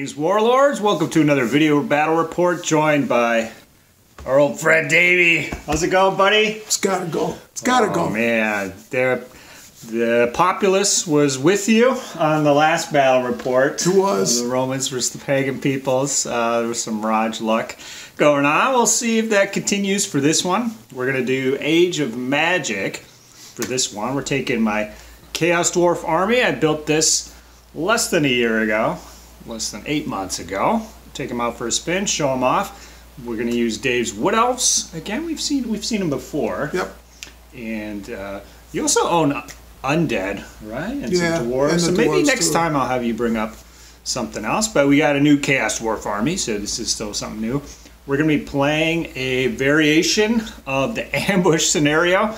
Greetings, Warlords. Welcome to another video battle report, joined by our old friend Davey. How's it going, buddy? It's gotta go. It's gotta go. Oh man, the populace was with you on the last battle report. It was. The Romans versus the pagan peoples. There was some Rodge luck going on. We'll see if that continues for this one. We're gonna do Age of Magic for this one. We're taking my Chaos Dwarf army. I built this less than a year ago, less than 8 months ago. Take them out for a spin, show them off. We're going to use Dave's Wood Elves. Again, we've seen them before. Yep. And you also own Undead, right? And yeah, some Dwarves. So maybe next time I'll have you bring up something else. But we got a new Chaos Dwarf army, so this is still something new. We're going to be playing a variation of the ambush scenario.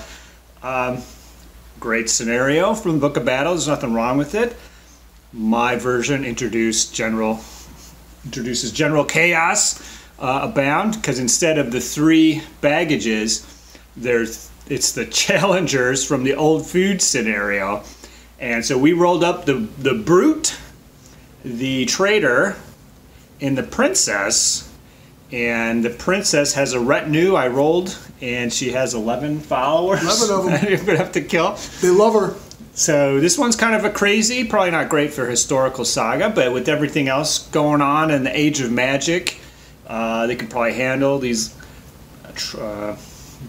Great scenario from the Book of Battle. There's nothing wrong with it. My version introduces general chaos abound, because instead of the 3 baggages, it's the challengers from the old food scenario. And so we rolled up the brute, the traitor, and the princess. And the princess has a retinue. I rolled, and she has 11 followers. 11 of them. You're gonna have to kill. They love her. So this one's kind of a crazy, probably not great for historical saga, but with everything else going on in the Age of Magic, they could probably handle these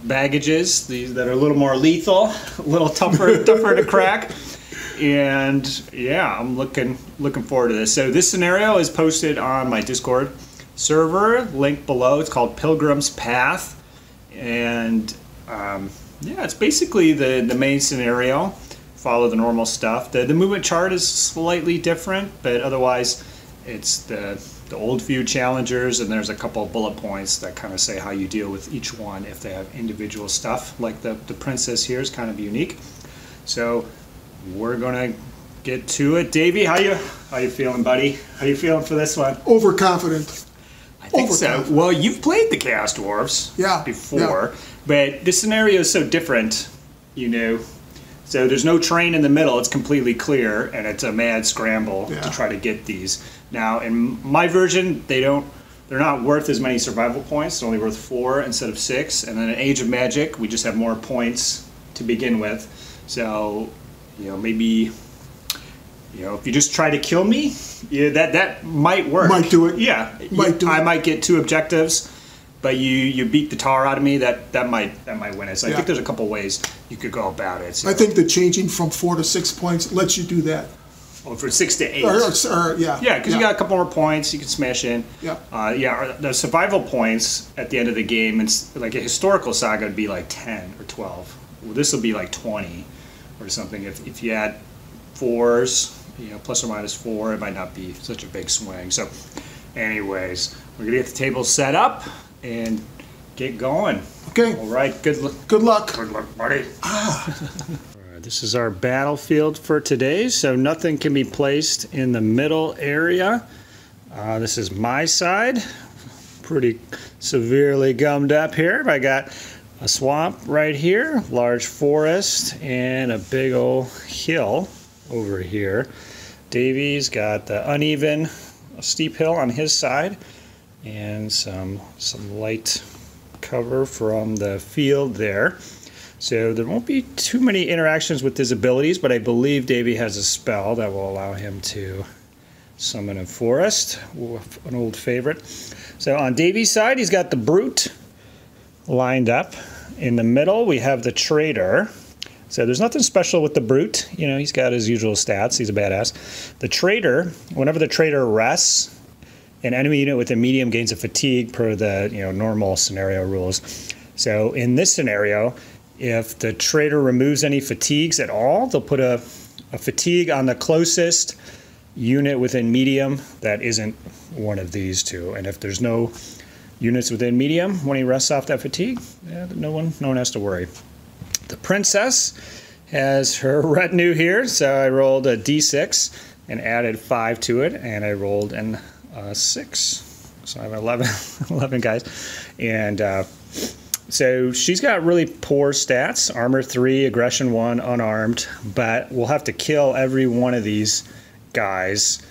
baggages, these that are a little more lethal, a little tougher to crack. And yeah, I'm looking forward to this. So this scenario is posted on my Discord server, link below. It's called Pilgrim's Path, and yeah, it's basically the main scenario. Follow the normal stuff. The movement chart is slightly different, but otherwise it's the old feud challengers, and there's a couple of bullet points that kind of say how you deal with each one if they have individual stuff. Like the princess here is kind of unique. So we're gonna get to it. Davey, how you feeling, buddy? How you feeling for this one? Overconfident. I think so. Well, you've played the Chaos Dwarves before, but this scenario is so different, you know. So there's no train in the middle, it's completely clear, and it's a mad scramble to try to get these. Now, in my version, they're not worth as many survival points, they're only worth 4 instead of 6, and then in Age of Magic, we just have more points to begin with. So, you know, maybe, you know, if you just try to kill me, yeah, that might work. Might do it. Yeah, I might get 2 objectives. But you beat the tar out of me, that might win it. So I think there's a couple ways you could go about it. So. I think the changing from 4 to 6 points lets you do that. Oh, for 6 to 8. Yeah, because you got a couple more points you can smash in. Yeah. The survival points at the end of the game, it's like a historical saga would be like 10 or 12. Well, this will be like 20 or something. If you add 4s, you know, plus or minus 4, it might not be such a big swing. So, anyways, we're gonna get the table set up and get going. Okay. All right. Good luck. Good luck. Good luck, buddy. All right, this is our battlefield for today, so nothing can be placed in the middle area. This is my side. Pretty severely gummed up here. I got a swamp right here, large forest, and a big old hill over here. Davey's got the uneven, steep hill on his side, and some light cover from the field there. So there won't be too many interactions with his abilities, but I believe Davey has a spell that will allow him to summon a forest, an old favorite. So on Davey's side, he's got the brute lined up. In the middle, we have the traitor. So there's nothing special with the brute. You know, he's got his usual stats. He's a badass. The traitor, whenever the traitor rests, an enemy unit with a medium gains a fatigue per the normal scenario rules. So in this scenario, if the traitor removes any fatigues at all, they'll put a fatigue on the closest unit within medium that isn't one of these two. And if there's no units within medium when he rests off that fatigue, no one has to worry. The princess has her retinue here, so I rolled a d6 and added 5 to it, and I rolled an 6, so I have 11 guys, and so she's got really poor stats: armor 3, aggression 1, unarmed. But we'll have to kill every one of these guys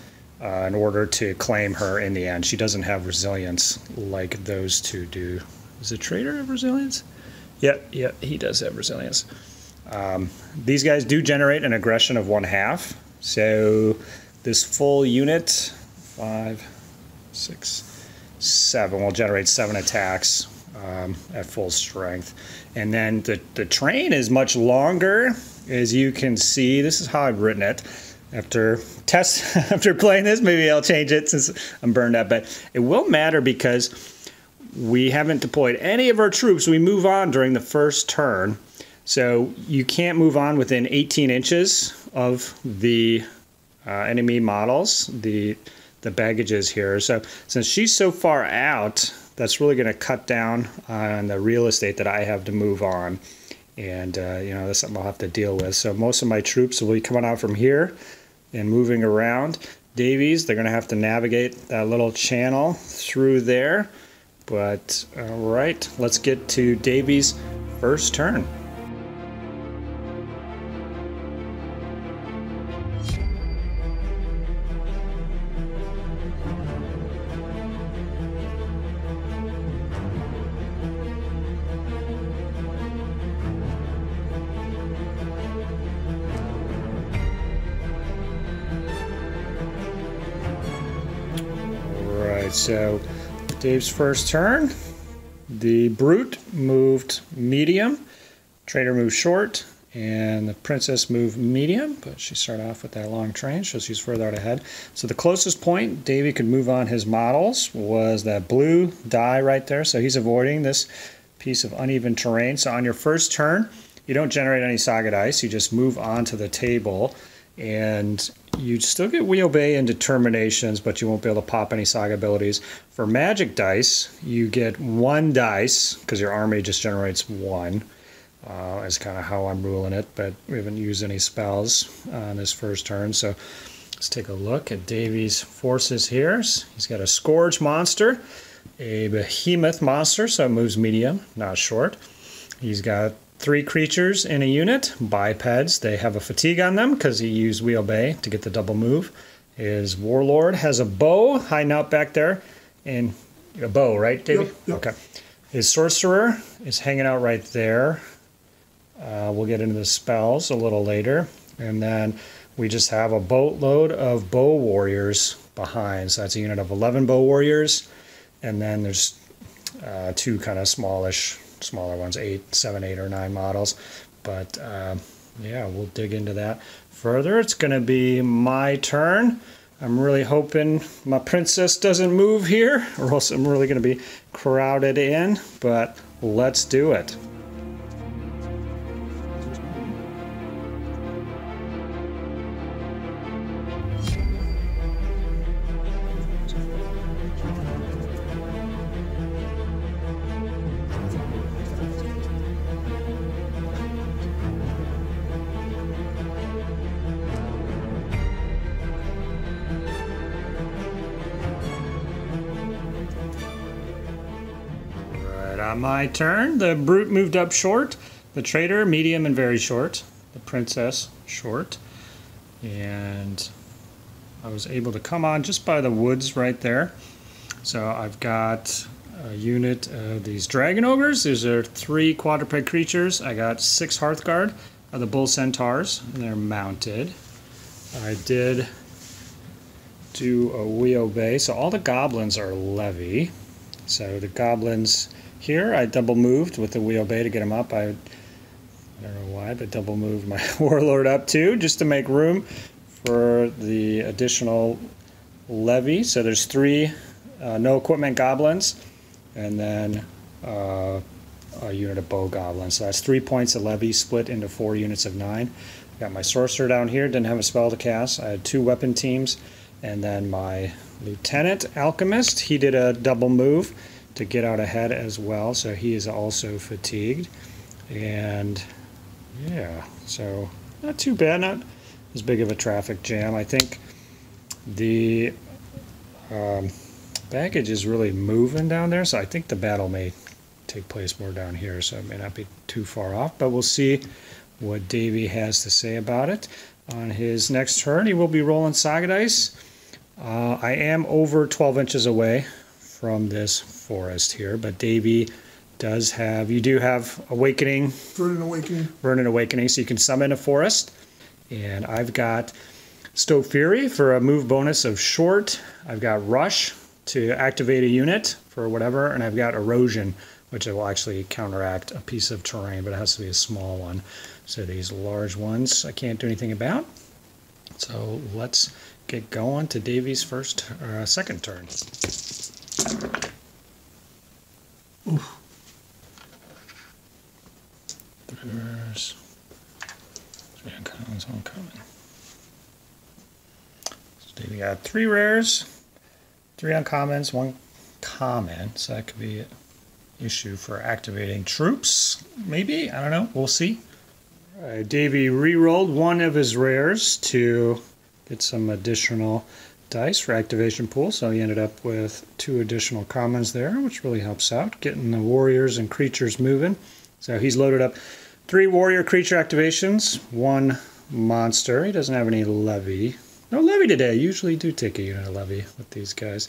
in order to claim her in the end. She doesn't have resilience like those two do. Does the trader have resilience? Yep, he does have resilience. These guys do generate an aggression of 1/2. So this full unit, 5, 6, 7, will generate 7 attacks at full strength. And then the train is much longer, as you can see. This is how I've written it. After playing this, maybe I'll change it since I'm burned out. But it will matter because we haven't deployed any of our troops. We move on during the first turn. So you can't move on within 18 inches of the enemy models, the baggages here. So since she's so far out, that's really going to cut down on the real estate that I have to move on. And, you know, that's something I'll have to deal with. So most of my troops will be coming out from here and moving around. Davies, they're going to have to navigate that little channel through there. But, all right, let's get to Davies' first turn. So Dave's first turn, the Brute moved medium, Trader moved short, and the Princess moved medium, but she started off with that long train, so she's further out ahead. So the closest point Davey could move on his models was that blue die right there, so he's avoiding this piece of uneven terrain. So on your first turn, you don't generate any Saga dice, you just move on to the table, and you still get Wheel Bay and Determinations, but you won't be able to pop any Saga abilities. For Magic dice, you get 1 dice, because your army just generates 1. Is kind of how I'm ruling it, but we haven't used any spells on this first turn. So let's take a look at Davey's forces here. He's got a Scourge monster, a Behemoth monster, so it moves medium, not short. He's got 3 creatures in a unit, bipeds. They have a fatigue on them because he used Wheel Bay to get the double move. His Warlord has a bow hiding out back there. And a bow, right, Davey? Yep. Okay. His Sorcerer is hanging out right there. We'll get into the spells a little later. And then we just have a boatload of bow warriors behind. So that's a unit of 11 bow warriors. And then there's 2 kind of smaller ones, 7, 8, or 9 models. But yeah, we'll dig into that further. It's going to be my turn. I'm really hoping my princess doesn't move here, or else I'm really going to be crowded in, but let's do it. On my turn, the Brute moved up short, the Trader medium and very short, the Princess short, and I was able to come on just by the woods right there. So I've got a unit of these Dragon Ogres. These are 3 quadruped creatures. I got 6 Hearthguard of the Bull Centaurs, and they're mounted. I did do a Wheel Bay, so all the goblins are levy. So the goblins here, I double moved with the Wheel Bay to get them up. I don't know why, but double moved my Warlord up too, just to make room for the additional levy. So there's 3 no equipment goblins, and then a unit of bow goblins. So that's 3 points of levy split into 4 units of 9. Got my Sorcerer down here, didn't have a spell to cast. I had 2 weapon teams, and then my Lieutenant Alchemist, he did a double move to get out ahead as well, so he is also fatigued. And yeah, so not too bad, not as big of a traffic jam. I think the baggage is really moving down there, so I think the battle may take place more down here, so it may not be too far off, but we'll see what Davey has to say about it. On his next turn, he will be rolling Saga dice. I am over 12 inches away from this forest here, but Davey does have, you do have Awakening. Verdant Awakening. Verdant Awakening, so you can summon a forest. And I've got Stoke Fury for a move bonus of short. I've got Rush to activate a unit for whatever, and I've got Erosion, which will actually counteract a piece of terrain, but it has to be a small one. So these large ones I can't do anything about. So let's get going to Davey's second turn. Oof. There's 3 uncommons, 1 common. So Davey got 3 rares, 3 uncommons, 1 common. So that could be an issue for activating troops, maybe. I don't know. We'll see. All right, Davey re-rolled 1 of his rares to get some additional dice for activation pool, so he ended up with 2 additional commons there, which really helps out, getting the warriors and creatures moving. So he's loaded up 3 warrior creature activations, 1 monster. He doesn't have any levy. No levy today. Usually do take a unit of levy with these guys.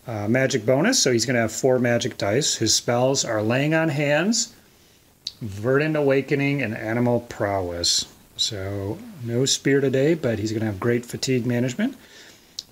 Magic bonus, so he's going to have 4 magic dice. His spells are Laying on Hands, Verdant Awakening, and Animal Prowess. So no spear today, but he's going to have great fatigue management.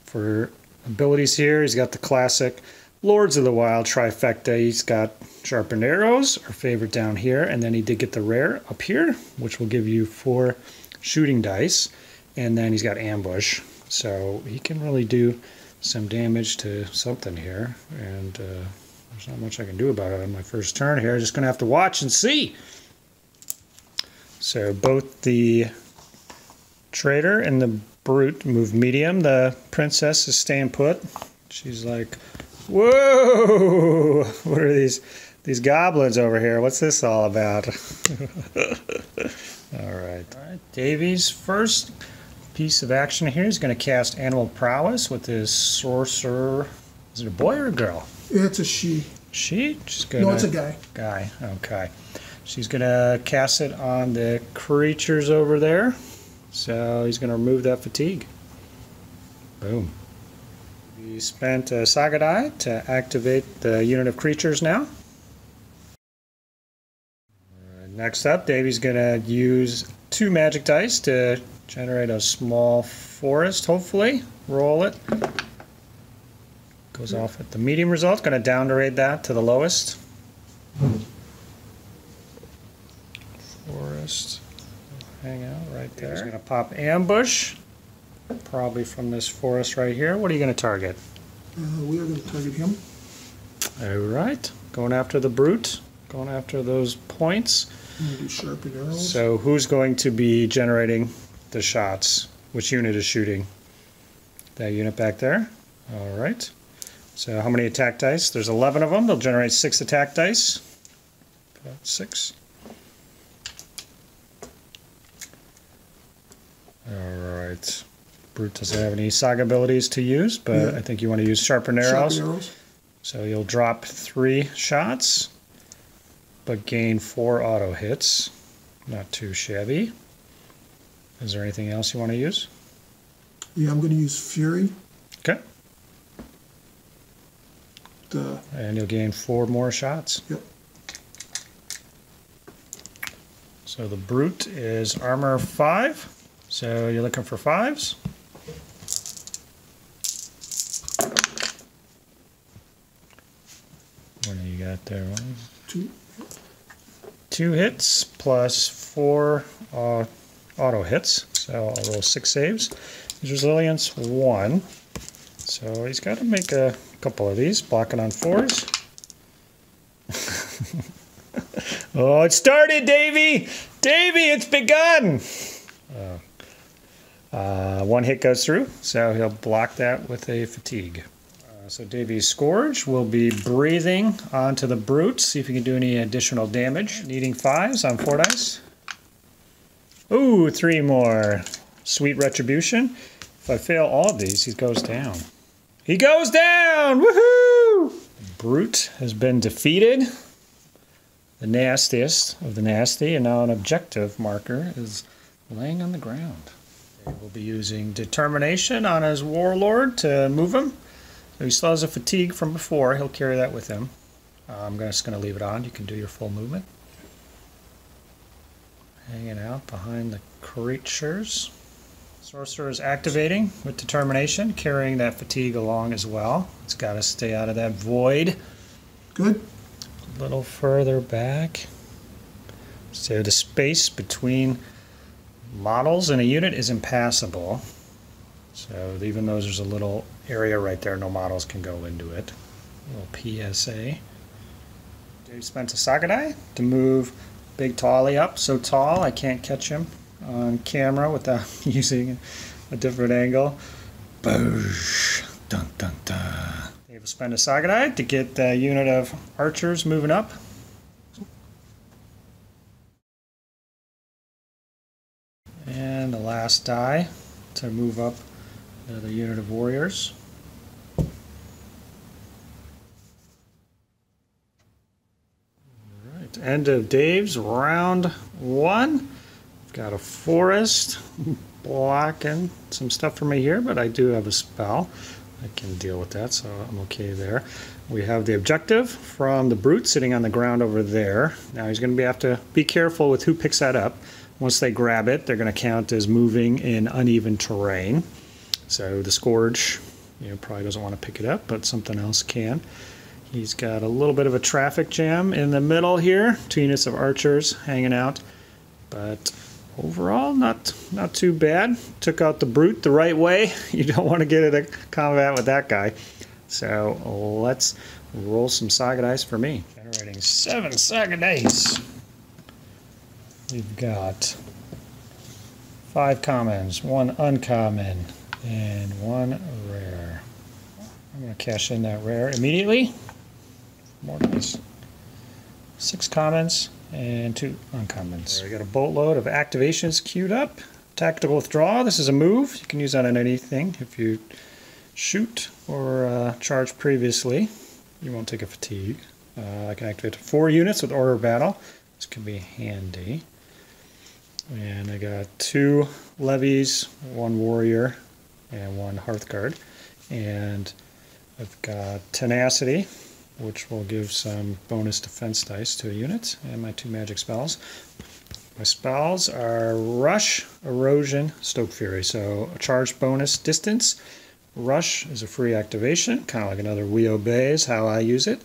For abilities here, he's got the classic Lords of the Wild trifecta. He's got Sharpened Arrows, our favorite down here, and then he did get the rare up here, which will give you 4 shooting dice, and then he's got Ambush. So he can really do some damage to something here, and there's not much I can do about it on my first turn here. Just going to have to watch and see. So both the Trader and the Brute move medium. The Princess is staying put. She's like, whoa, what are these goblins over here? What's this all about? All right. Davey's first piece of action here is going to cast Animal Prowess with his Sorcerer. Is it a boy or a girl? It's a she. She? She's gonna, no, it's a guy. Guy, okay. She's going to cast it on the creatures over there. So he's going to remove that fatigue. Boom. We spent a Saga die to activate the unit of creatures now. Next up, Davey's going to use 2 magic dice to generate a small forest, hopefully. Roll it. Goes off at the medium result. Going to downgrade that to the lowest. Forest. Hang out right there. He's going to pop Ambush. Probably from this forest right here. What are you going to target? We are going to target him. Alright. Going after the Brute. Going after those points. Do Sharpened Arrows. So who's going to be generating the shots? Which unit is shooting? That unit back there. Alright. So how many attack dice? There's 11 of them. They'll generate 6 attack dice. About 6. Alright. Brute doesn't have any Saga abilities to use, but yeah. I think you want to use Sharpened Arrows. Sharpened Arrows. So you'll drop 3 shots, but gain 4 auto hits. Not too shabby. Is there anything else you want to use? Yeah, I'm going to use Fury. Okay. And you'll gain 4 more shots. Yep. So the Brute is armor 5. So you're looking for 5s. What do you got there? 2. 2 hits plus 4 auto hits. So I'll roll 6 saves. His resilience 1. So he's got to make a couple of these, blocking on 4s. Oh, it started, Davey! Davey, it's begun! 1 hit goes through, so he'll block that with a fatigue. So Davey's Scourge will be breathing onto the Brute, see if he can do any additional damage. Needing 5s on 4 dice. Ooh, 3 more. Sweet Retribution. If I fail all of these, he goes down. He goes down! Woohoo! Brute has been defeated. The nastiest of the nasty, and now an objective marker is laying on the ground. We'll be using determination on his warlord to move him. So he still has a fatigue from before. He'll carry that with him. I'm just going to leave it on. You can do your full movement. Hanging out behind the creatures. Sorcerer is activating with determination, carrying that fatigue along as well. It's got to stay out of that void. Good. A little further back. So the space between models in a unit is impassable. So even though there's a little area right there, no models can go into it. A little PSA. Dave spent a Saga die to move Big Tolly up. So tall I can't catch him on camera without using a different angle. Boosh! Dun dun dun. Dave will spend a Saga die to get the unit of archers moving up. And the last die to move up the unit of warriors. Alright, end of Dave's round 1. I've got a forest blocking some stuff for me here, but I do have a spell. I can deal with that, so I'm okay there. We have the objective from the brute sitting on the ground over there. Now he's going to have to be careful with who picks that up. Once they grab it, they're going to count as moving in uneven terrain. So the Scourge, probably doesn't want to pick it up, but something else can. He's got a little bit of a traffic jam in the middle here. 2 units of archers hanging out, but overall not too bad. Took out the brute the right way. You don't want to get into combat with that guy. So let's roll some Saga dice for me. Generating 7 Saga dice. We've got 5 commons, 1 uncommon, and 1 rare. I'm going to cash in that rare immediately. More dice. 6 commons and 2 uncommons. We got a boatload of activations queued up. Tactical withdrawal. This is a move. You can use that on anything. If you shoot or charge previously, you won't take a fatigue. I can activate 4 units with order of battle. This can be handy. And I got 2 levies, 1 warrior, and 1 hearthguard. And I've got tenacity, which will give some bonus defense dice to a unit, and my 2 magic spells. My spells are Rush, Erosion, Stoke Fury. So a charge bonus distance. Rush is a free activation, kind of like another We Obey is how I use it.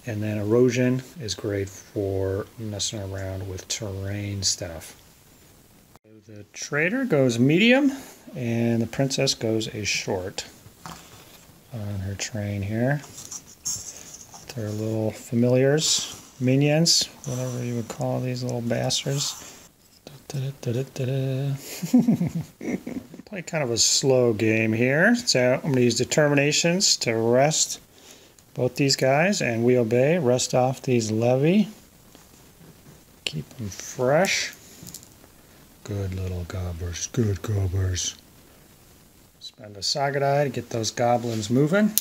And then Erosion is great for messing around with terrain stuff. The trader goes medium, and the princess goes a short on her train here. They're little familiars, minions, whatever you would call these little bastards. Play kind of a slow game here, so I'm going to use determinations to rest both these guys, and We Obey, rest off these levy. Keep them fresh. Good little gobbers, good gobbers. Spend a Saga die to get those goblins moving.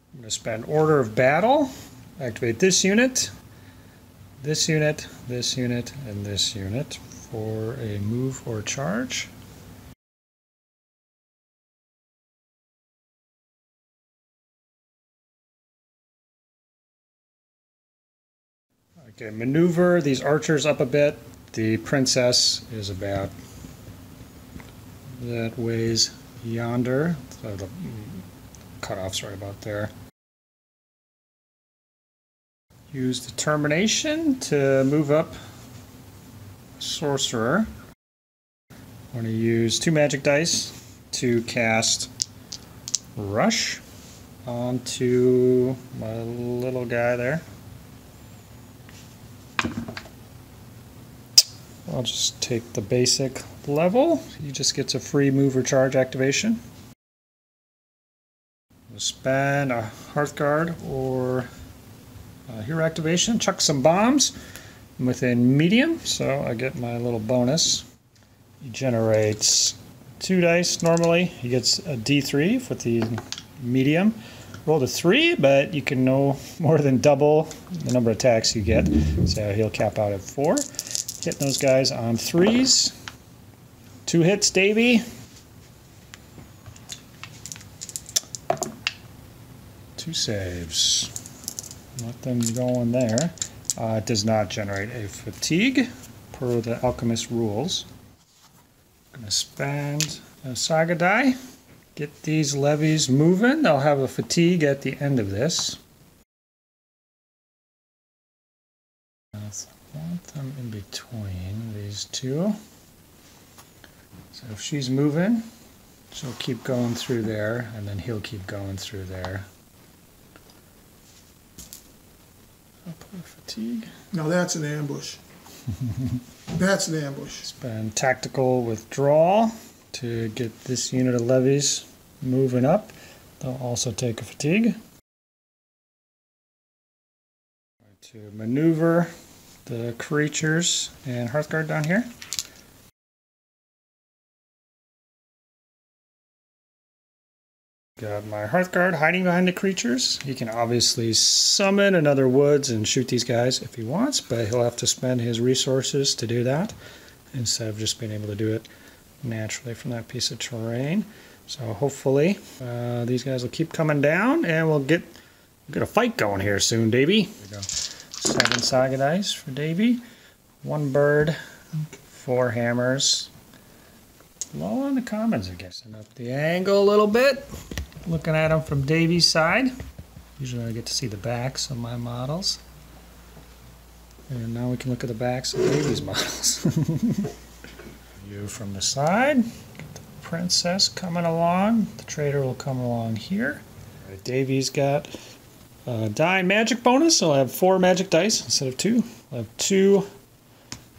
I'm going to spend Order of Battle. Activate this unit, this unit, this unit, and this unit for a move or charge. Okay, maneuver these archers up a bit. The princess is about that ways yonder. So the cutoff's right about there. Use determination to move up sorcerer. I'm going to use 2 magic dice to cast Rush onto my little guy there. I'll just take the basic level. He just gets a free move or charge activation. We'll spend a Hearthguard or a hero activation. Chuck some bombs within medium, so I get my little bonus. He generates 2 dice normally. He gets a D3 for the medium. Rolled a 3, but you can no more than double the number of attacks you get, so he'll cap out at 4. Hitting those guys on 3s. 2 hits, Davey. 2 saves. Nothing going there. It does not generate a fatigue per the alchemist rules. I'm going to spend a saga die. Get these levies moving. They'll have a fatigue at the end of this. I want them in between these two. So if she's moving, she'll keep going through there, and then he'll keep going through there. I'll put a fatigue. Now that's an ambush. That's an ambush. Spend tactical withdrawal to get this unit of levies moving up. They'll also take a fatigue. To maneuver the creatures and Hearthguard down here. Got my Hearthguard hiding behind the creatures. He can obviously summon another woods and shoot these guys if he wants, but he'll have to spend his resources to do that instead of just being able to do it naturally from that piece of terrain. So hopefully these guys will keep coming down and we'll get a fight going here soon, Davey. There we go. 7 saga dice for Davey. 1 bird, 4 hammers. Low on the commons, I guess. And up the angle a little bit. Looking at them from Davey's side. Usually I get to see the backs of my models. And now we can look at the backs of Davey's models. View from the side. Get the princess coming along. The trader will come along here. All right, Davey's got a die magic bonus, so I'll have 4 magic dice instead of 2. I'll have 2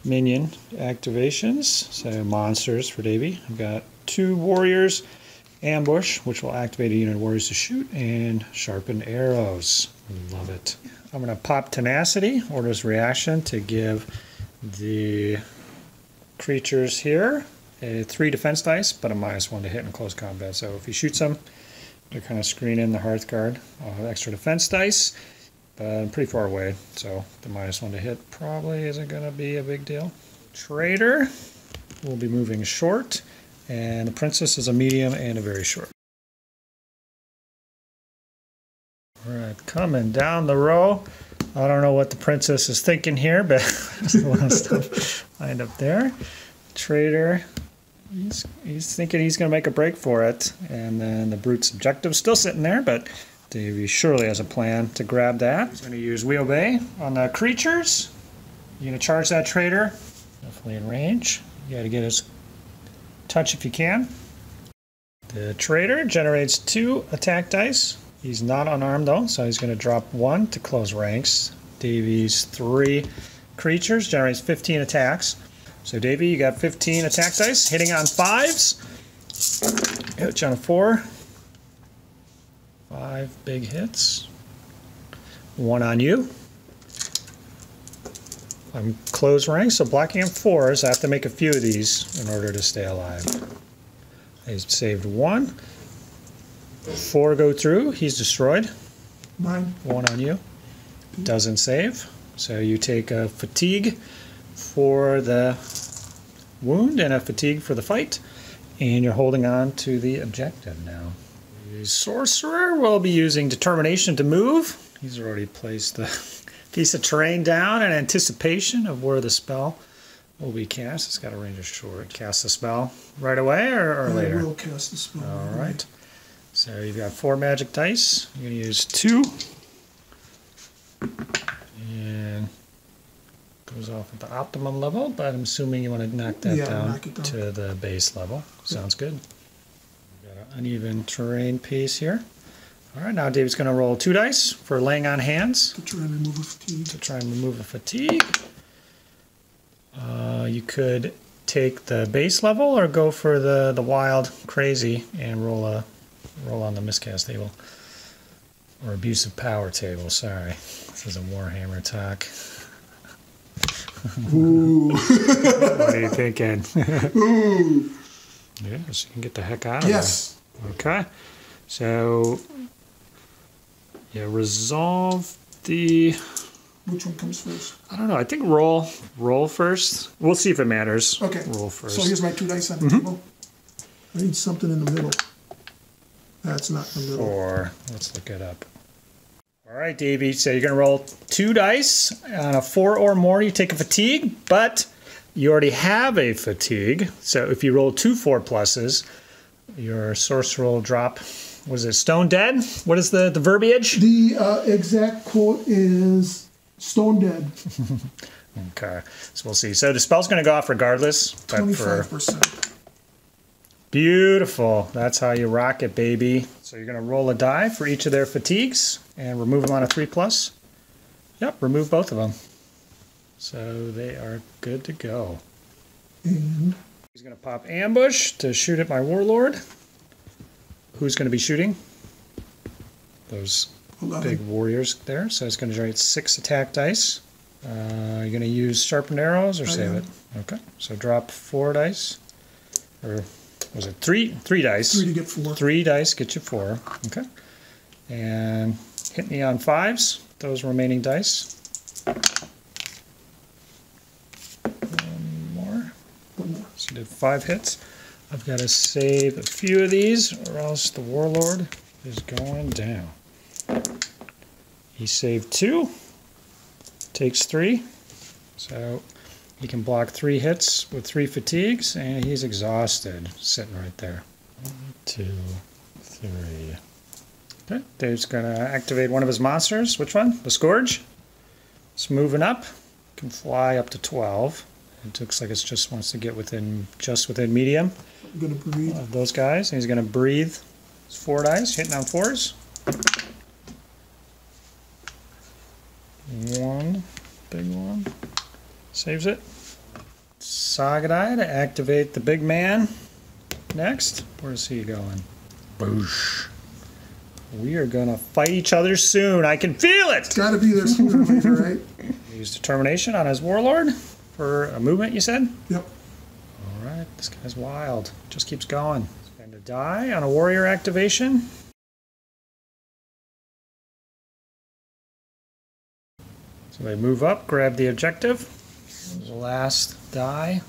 minion activations, so monsters for Davey. I've got 2 warriors, ambush, which will activate a unit of warriors to shoot, and sharpened arrows. Love it. I'm going to pop tenacity, orders reaction, to give the creatures here a 3 defense dice, but a -1 to hit in close combat. So if he shoots them, they're kind of screening the Hearthguard. I'll have extra defense dice. But I'm pretty far away, so the -1 to hit probably isn't going to be a big deal. Trader will be moving short, and the princess is a medium and a very short. Alright, coming down the row. I don't know what the princess is thinking here, but there's a lot of stuff lined up there. Trader, he's thinking he's going to make a break for it, and then the brute's objective's still sitting there, but Davey surely has a plan to grab that. He's going to use Wheel Bay on the creatures. You're going to charge that trader. Definitely in range. You got to get his touch if you can. The trader generates 2 attack dice. He's not unarmed though, so he's going to drop 1 to close ranks. Davey's 3 creatures generates 15 attacks. So Davey, you got 15 attack dice, hitting on 5s. Hit you on a 4. 5 big hits. 1 on you. I'm close ranks, so blocking on 4s. I have to make a few of these in order to stay alive. I saved 1. 4 go through. He's destroyed. Mine. 1 on you. Doesn't save. So you take a fatigue for the wound and a fatigue for the fight. And you're holding on to the objective now. The sorcerer will be using determination to move. He's already placed the piece of terrain down in anticipation of where the spell will be cast. It's got a range of short. Cast the spell right away or later? I will cast the spell. All right. So you've got 4 magic dice. You're going to use 2. And goes off at the optimum level, but I'm assuming you want to knock that down to the base level. Sounds good. We've got an uneven terrain piece here. All right, now Dave's going to roll 2 dice for laying on hands. To try and remove a fatigue. To try and remove a fatigue. You could take the base level or go for the wild crazy and roll on the miscast table. Or abusive power table, sorry. This is a Warhammer talk. Ooh. What are you thinking? Ooh. Yes, you can get the heck out of Yes. there. Okay. So, yeah, resolve the Which one comes first? I don't know. I think roll first. We'll see if it matters. Okay. Roll first. So here's my 2 dice on the table. I need something in the middle. That's not in the middle. 4. Let's look it up. All right, Davey. So you're going to roll 2 dice. On a 4 or more, you take a fatigue, but you already have a fatigue. So if you roll 2 4+, your sorcerer will drop. Was it stone dead? What is the verbiage? The exact quote is stone dead. Okay, so we'll see. So the spell's going to go off regardless. 25%. Beautiful. That's how you rock it, baby. So you're going to roll a die for each of their fatigues and remove them on a 3+. Yep, remove both of them. So they are good to go. And he's going to pop ambush to shoot at my warlord. Who's going to be shooting? Those 11. big warriors there. So it's going to generate 6 attack dice. You're going to use sharpened arrows or save it? Okay. So drop 4 dice. Or was it 3? 3 dice. 3 to get 4. 3 dice get you 4. Okay. And hit me on 5s. Those remaining dice. 1 more. 1 more. So you did 5 hits. I've got to save a few of these or else the warlord is going down. He saved 2. Takes 3. So he can block 3 hits with 3 fatigues and he's exhausted sitting right there. 1, 2, 3. Okay, Dave's going to activate one of his monsters. Which one? The Scourge. It's moving up. Can fly up to 12. It looks like it just wants to get within medium. I'm going to breathe. Of those guys. And he's going to breathe. It's 4 dice, hitting on 4s. 1, big one. Saves it. Saga die to activate the big man. Next. Where's he going? Boosh. We are going to fight each other soon. I can feel it! It's got to be there sooner or later, right? Use determination on his warlord for a movement, you said? Yep. Alright, this guy's wild. Just keeps going. Spend a die on a warrior activation. So they move up, grab the objective. The last die.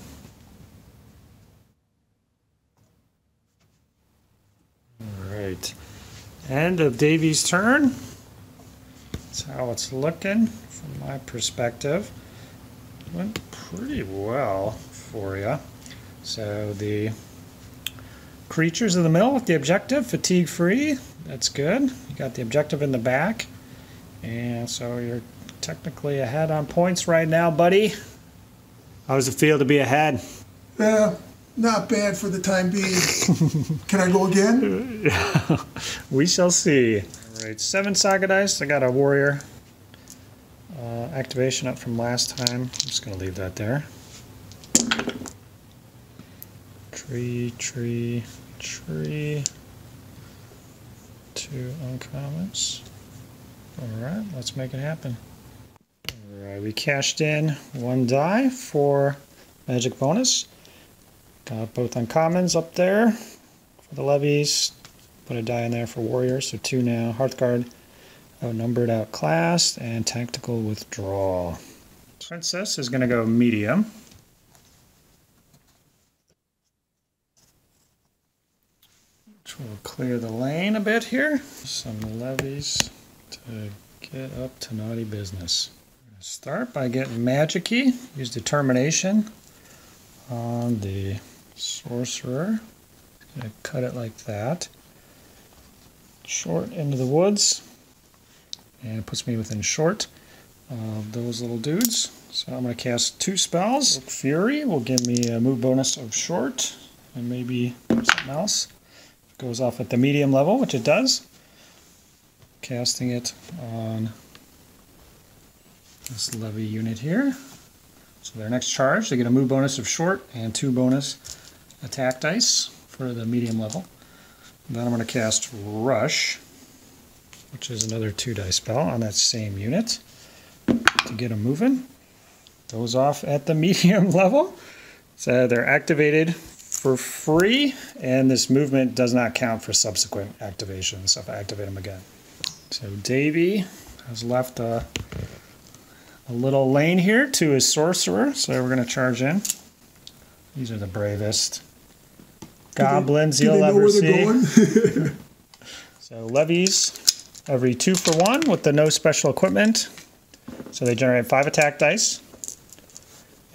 Alright. End of Davey's turn. That's how it's looking from my perspective. Went pretty well for you. So the creatures of the mill with the objective, fatigue free. That's good. You got the objective in the back. And so you're technically ahead on points right now, buddy. How does it feel to be ahead? Yeah, not bad for the time being. Can I go again? We shall see. All right, 7 Saga dice. I got a warrior activation up from last time. I'm just going to leave that there. Tree, tree, tree. 2 uncommons. Alright, let's make it happen. Alright, we cashed in 1 die for magic bonus. Got both uncommons up there for the levies. Put a die in there for warriors, so 2 now. Hearthguard, outnumbered, outclassed, and tactical withdrawal. Princess is going to go medium. Which will clear the lane a bit here. Some levies to get up to naughty business. Start by getting magic-y. Use determination on the sorcerer. Gonna cut it like that. Short into the woods. And it puts me within short of those little dudes. So I'm going to cast 2 spells. Fury will give me a move bonus of short. And maybe something else. It goes off at the medium level, which it does. Casting it on this levy unit here. So their next charge, they get a move bonus of short and 2 bonus attack dice for the medium level. Then I'm going to cast Rush, which is another 2 dice spell on that same unit to get them moving. Goes off at the medium level. So they're activated for free, and this movement does not count for subsequent activations, so if I activate them again. So Davey has left a a little lane here to his sorcerer, so we're going to charge in. These are the bravest goblins you'll ever see. So levies every 2 for 1 with the no special equipment. So they generate 5 attack dice,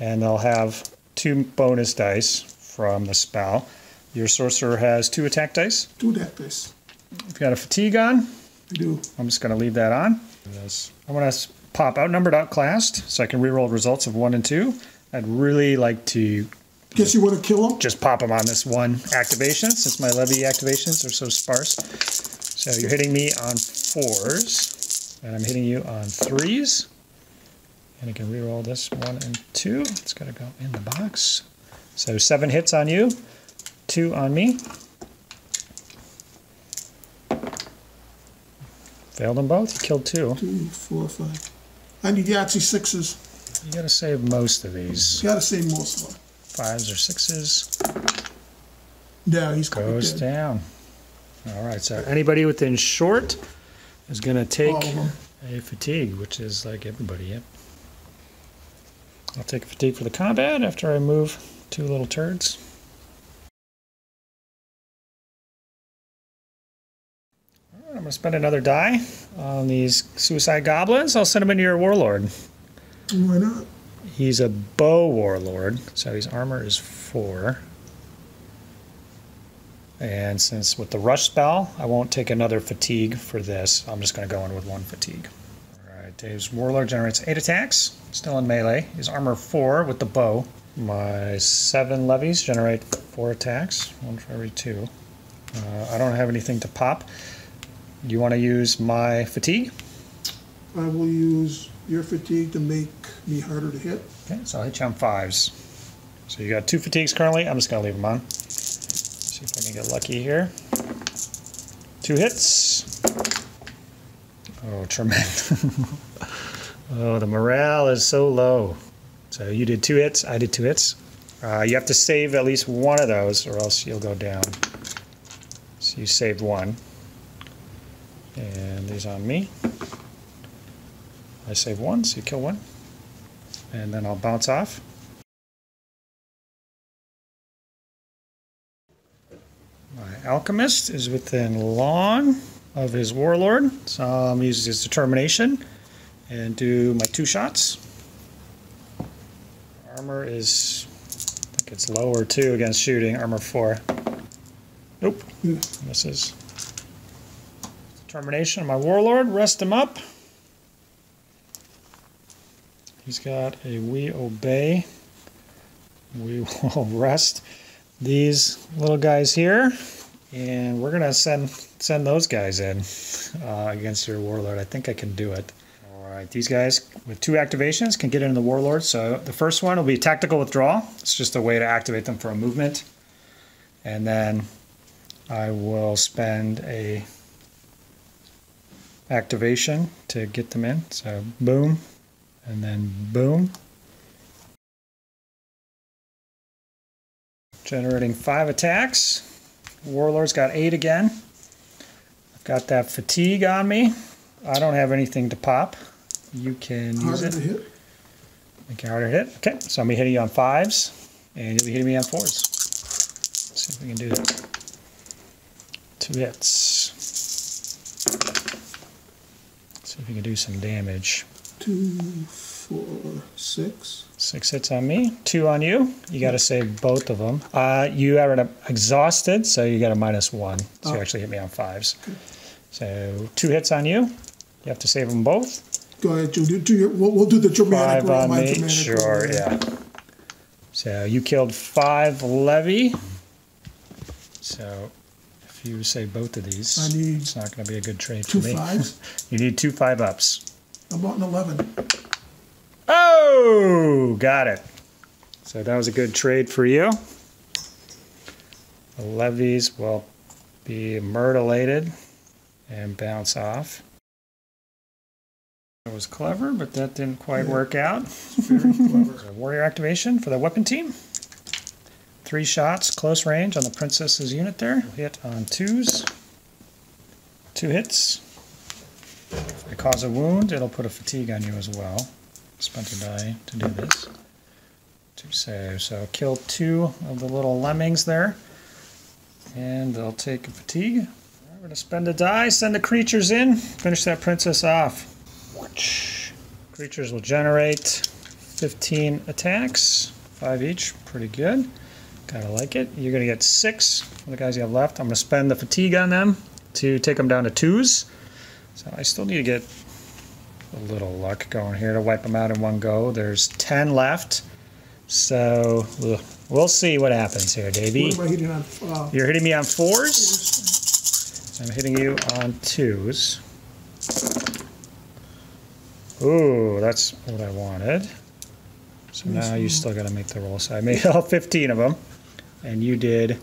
and they'll have 2 bonus dice from the spell. Your sorcerer has 2 attack dice. 2 attack dice. You've got a fatigue on. I do. I'm just going to leave that on. I'm going to pop outnumbered, outclassed, so I can reroll results of 1 and 2. I'd really like to. Guess you want to kill him? Just pop him on this one activation, since my levy activations are so sparse. So you're hitting me on 4s, and I'm hitting you on 3s. And I can reroll this 1 and 2. It's got to go in the box. So 7 hits on you, 2 on me. Failed them both. You killed 2. 2, 4, 5. I need Yahtzee 6s. You got to save most of these. You got to save most of them. 5s or 6s. Yeah, he's goes down. All right, so anybody within short is going to take a fatigue, which is like everybody. Yep. I'll take a fatigue for the combat after I move 2 little turds. All right, I'm going to spend another die on these suicide goblins. I'll send them into your warlord. Why not? He's a bow warlord, so his armor is 4. And since with the rush spell, I won't take another fatigue for this. I'm just going to go in with 1 fatigue. All right, Dave's warlord generates 8 attacks, still in melee. His armor 4 with the bow. My 7 levies generate 4 attacks, 1 for every 2. I don't have anything to pop. You want to use my fatigue? I will use your fatigue to make me harder to hit. Okay, so I'll hit you on 5s. So you got 2 fatigues currently. I'm just going to leave them on. See if I can get lucky here. 2 hits. Oh, tremendous. Oh, the morale is so low. So you did 2 hits. I did 2 hits. You have to save at least one of those or else you'll go down. So you saved 1. And these on me. I save 1, so you kill 1. And then I'll bounce off. My alchemist is within long of his warlord, so I'm using his determination and do my 2 shots. Armor is, I think it's lower 2 against shooting. Armor 4. Nope. Misses. Determination of my warlord. Rest him up. He's got a we obey. We will rest these little guys here, and we're gonna send those guys in against your warlord. I think I can do it. All right, these guys with 2 activations can get into the warlord. So the first one will be tactical withdrawal. It's just a way to activate them for a movement, and then I will spend a activation to get them in. So boom. And then boom. Generating 5 attacks. Warlord's got 8 again. I've got that fatigue on me. I don't have anything to pop. You can use it. Harder to hit. Make it harder to hit. Okay, so I'm going to be hitting you on 5s, and you'll be hitting me on 4s. Let's see if we can do that. 2 hits. Let's see if we can do some damage. 2, 4, 6. 6 hits on me. 2 on you. You got to save both of them. You are exhausted, so you got a -1. So you actually hit me on 5s. Okay. So 2 hits on you. You have to save them both. Go ahead, we'll do the dramatic 5 roll. On me. Sure, yeah. So you killed 5 levy. So if you save both of these, it's not going to be a good trade for me. 2 5s? You need 2 5-ups. I bought an 11. Oh, got it. So that was a good trade for you. The levies will be myrtleated and bounce off. It was clever, but that didn't quite work out. Very clever. A warrior activation for the weapon team. 3 shots, close range on the princess's unit there. Hit on 2s. 2 hits. If I cause a wound, it'll put a fatigue on you as well. spent a die to do this. 2 saves. So kill 2 of the little lemmings there. And they'll take a fatigue. We're going to spend a die, send the creatures in, finish that princess off. Creatures will generate 15 attacks, 5 each, pretty good. Kind of like it. You're going to get 6 for the guys you have left. I'm going to spend the fatigue on them to take them down to 2s. So I still need to get a little luck going here to wipe them out in one go. There's 10 left. So we'll see what happens here, Davey. What am I hitting on? You're hitting me on 4s. I'm hitting you on 2s. Ooh, that's what I wanted. So now you still got to make the roll. So I made all 15 of them, and you did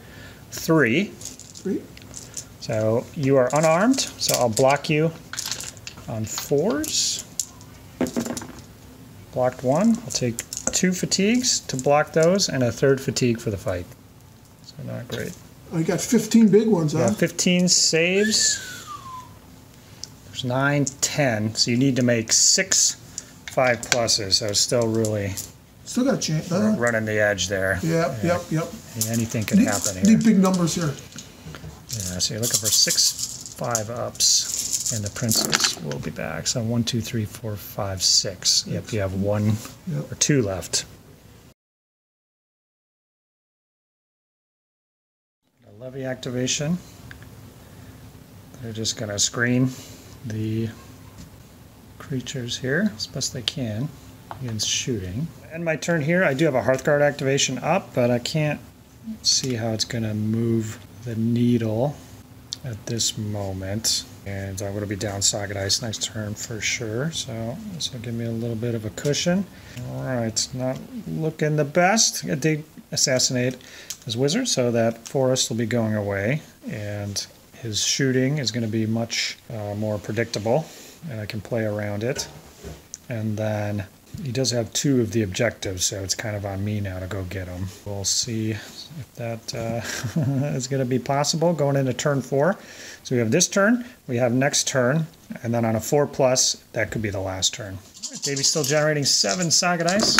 3. 3. So you are unarmed, so I'll block you on 4s. Blocked 1. I'll take 2 fatigues to block those, and a 3rd fatigue for the fight. So not great. I got 15 big ones, huh? Got 15 saves. There's 9, 10. So you need to make 6 5 pluses. So it's still really still got a chance. running the edge there. Yep. Anything could happen here. Need big numbers here. Yeah, so you're looking for 6 5 ups, and the princess will be back. So 1, 2, 3, 4, 5, 6. Yep, you have 1 or 2 left. A levy activation. They're just going to screen the creatures here as best they can against shooting. End my turn here. I do have a Hearthguard activation up, but I can't see how it's going to move the needle at this moment. And I'm going to be down Saga Dice next turn for sure, so this will give me a little bit of a cushion. Alright, not looking the best. I did assassinate his wizard, so that forest will be going away, and his shooting is going to be much more predictable, and I can play around it. And then he does have 2 of the objectives, so it's kind of on me now to go get them. We'll see if that is going to be possible going into turn 4. So we have this turn, we have next turn, and then on a 4+, that could be the last turn. Right, Davey's still generating 7 Saga Dice.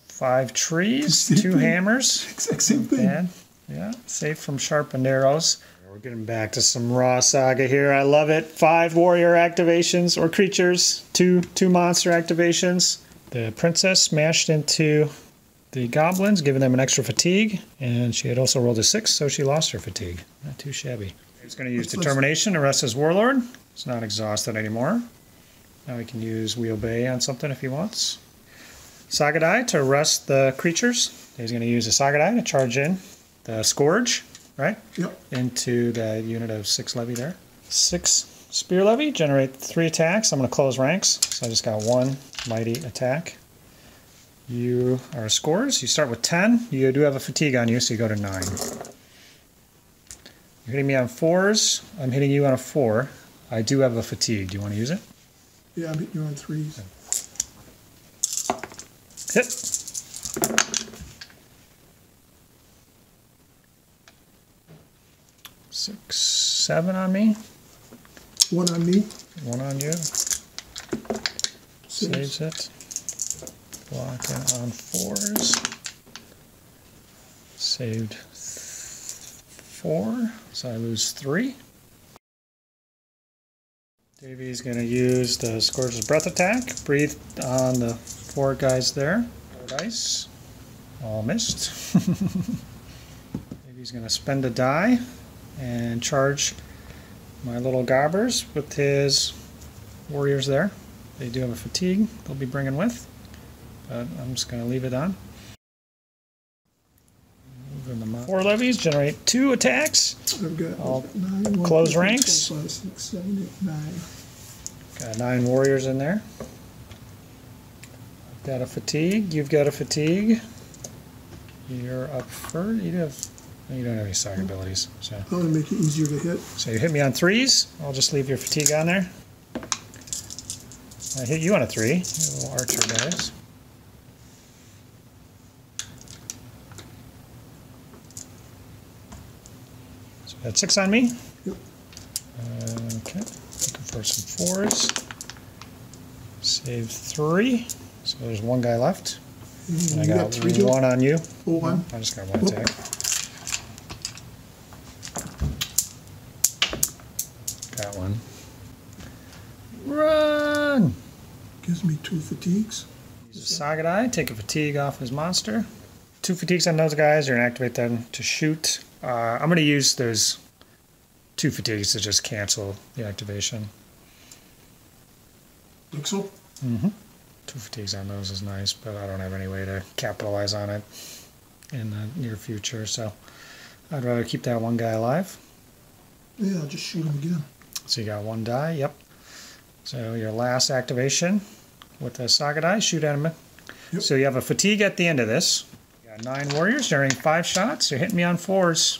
5 trees, 2 hammers. Exact same thing. Bad. Yeah, safe from sharpened arrows. We're getting back to some raw Saga here. I love it. 5 warrior activations or creatures, 2 monster activations. The princess smashed into the goblins, giving them an extra fatigue, and she had also rolled a 6, so she lost her fatigue. Not too shabby. He's going to use determination to rest his warlord. It's not exhausted anymore. Now he can use We Obey on something if he wants. Saga Die to rest the creatures. He's going to use a Saga Die to charge in the Scourge, right? Yep. Into the unit of 6 levy there. 6 spear levy, generate 3 attacks. I'm going to close ranks, so I just got 1 mighty attack. You are scores. You start with 10. You do have a fatigue on you, so you go to 9. You're hitting me on 4s. I'm hitting you on a 4. I do have a fatigue. Do you want to use it? Yeah, I'm hitting you on 3s. Hit. 6, 7 on me. 1 on me. 1 on you. Saves it. Blocking on 4s. Saved 4, so I lose 3. Davey's going to use the Scourge's Breath attack. Breathe on the 4 guys there. 4 dice. All missed. Davey's going to spend a die and charge my little gobbers with his warriors there. They do have a fatigue they'll be bringing with, but I'm just going to leave it on. 4 levies, generate 2 attacks. I've got I'll 9, close 1, 2, ranks. 4, 5, 6, 7, 8, 9. Got 9 warriors in there. I've got a fatigue. You've got a fatigue. You're up first. You don't have any Saga abilities. So. I'm going to make it easier to hit. So you hit me on 3s. I'll just leave your fatigue on there. I hit you on a 3. You little archer guys. So that's 6 on me. Yep. Okay. Looking for some 4s. Save 3. So there's one guy left. And I got 3 one on you. Oh, one. I just got one attack. Got one. Run! Gives me 2 fatigues. Use a Saga die, take a fatigue off his monster. 2 fatigues on those guys, you're going to activate them to shoot. I'm going to use those 2 fatigues to just cancel the activation. Think so? Mm-hmm. 2 fatigues on those is nice, but I don't have any way to capitalize on it in the near future, so I'd rather keep that one guy alive. Yeah, I'll just shoot him again. So you got 1 die, yep. So your last activation with the Saga die, shoot at him. Yep. So you have a fatigue at the end of this. You got 9 warriors generating 5 shots. You're hitting me on 4s.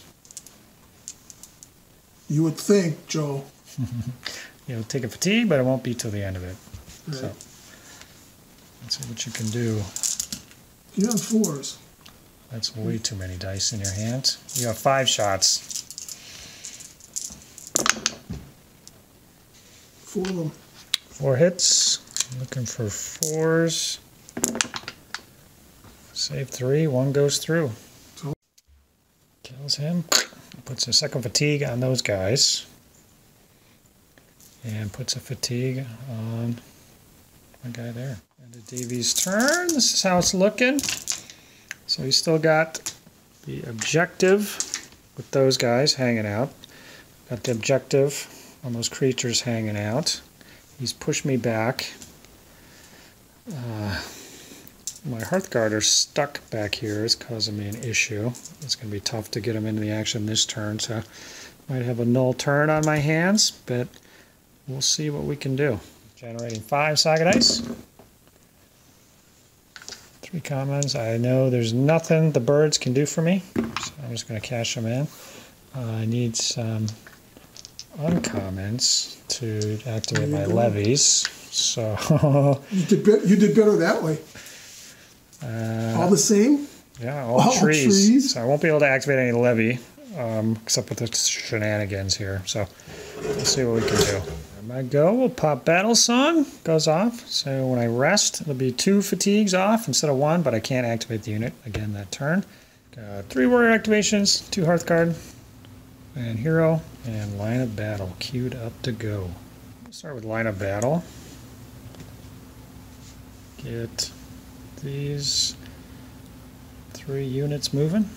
You would think, Joe. You'll take a fatigue, but it won't be till the end of it. Right. So let's see what you can do. You're on 4s. That's way too many dice in your hands. You have 5 shots. 4 of them. 4 hits. Looking for 4s. Save 3. 1 goes through. Kills him. Puts a second fatigue on those guys. And puts a fatigue on one guy there. End of Davey's turn. This is how it's looking. So he's still got the objective with those guys hanging out. Got the objective on those creatures hanging out. He's pushed me back. My Hearthguarder's stuck back here. It's causing me an issue. It's going to be tough to get him into the action this turn, so I might have a null turn on my hands, but we'll see what we can do. Generating 5 Saga dice. 3 commons. I know there's nothing the birds can do for me, so I'm just going to cash them in. I need some uncommons to activate my levies. So you did better that way. All the same? Yeah, all trees. So I won't be able to activate any levy, except with the shenanigans here. So let's see what we can do. My go, we'll pop Battle Song, goes off. So when I rest, it'll be 2 fatigues off instead of 1, but I can't activate the unit again that turn. Got 3 warrior activations, 2 Hearthguard, and Hero, and Line of Battle queued up to go. Let's start with Line of Battle. Get these 3 units moving.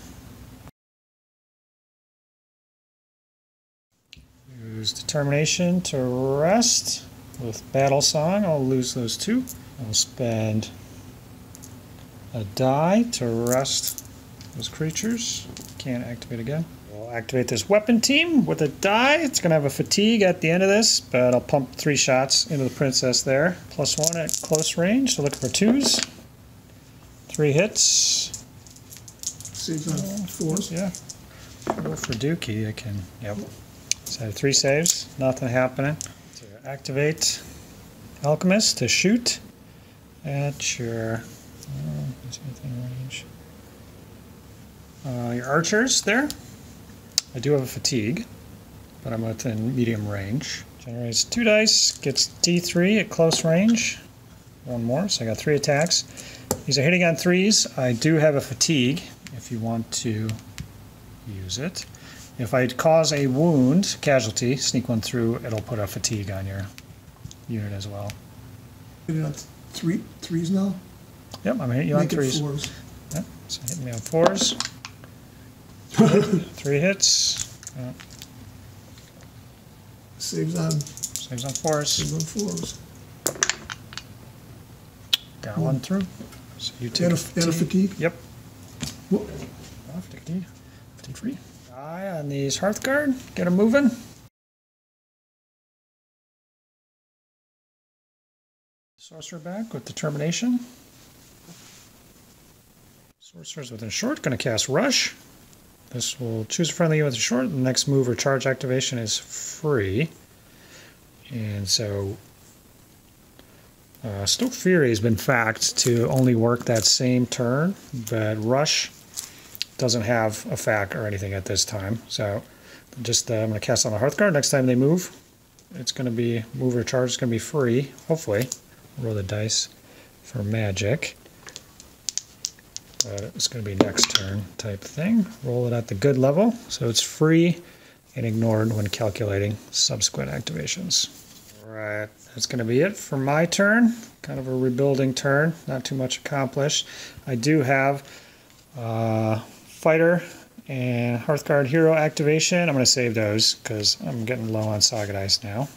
Use Determination to rest with Battle Song. I'll lose those 2. I'll spend a die to rest those creatures. Can't activate again. I'll activate this weapon team with a die. It's going to have a fatigue at the end of this, but I'll pump 3 shots into the princess there. +1 at close range, so looking for 2s. 3 hits. Saves on 4s. Yeah. Go for Dookie. I can. Yep. So 3 saves. Nothing happening. So activate Alchemist to shoot at your. Range. Your archers there. I do have a fatigue, but I'm within medium range. Generates 2 dice. Gets D3 at close range. 1 more. So I got 3 attacks. These are hitting on 3s. I do have a fatigue if you want to use it. If I cause a wound, casualty, sneak 1 through, it'll put a fatigue on your unit as well. Hitting on 3s now? Yep, I'm hitting you on 3s. 4s. Yep, so hitting me on 4s. 3 hits. Saves on 4s. Saves on 4s. Got 1 through. So you take and a fatigue? Yep. Whoop. Fatigue free. Die on these Hearthguard. Get them moving. Sorcerer back with Determination. Sorcerer's within short. Going to cast Rush. This will choose a friendly unit with a short. The next move or charge activation is free. And so Stoke Fury has been fact to only work that same turn, but Rush doesn't have a fact or anything at this time. So just I'm going to cast on the Hearthguard. Next time they move, it's going to be move or charge. It's going to be free, hopefully. roll the dice for magic. But it's going to be next turn type thing. Roll it at the good level, so it's free and ignored when calculating subsequent activations. Alright, that's going to be it for my turn. Kind of a rebuilding turn, not too much accomplished. I do have Fighter and Hearthguard Hero activation. I'm going to save those because I'm getting low on Saga dice now.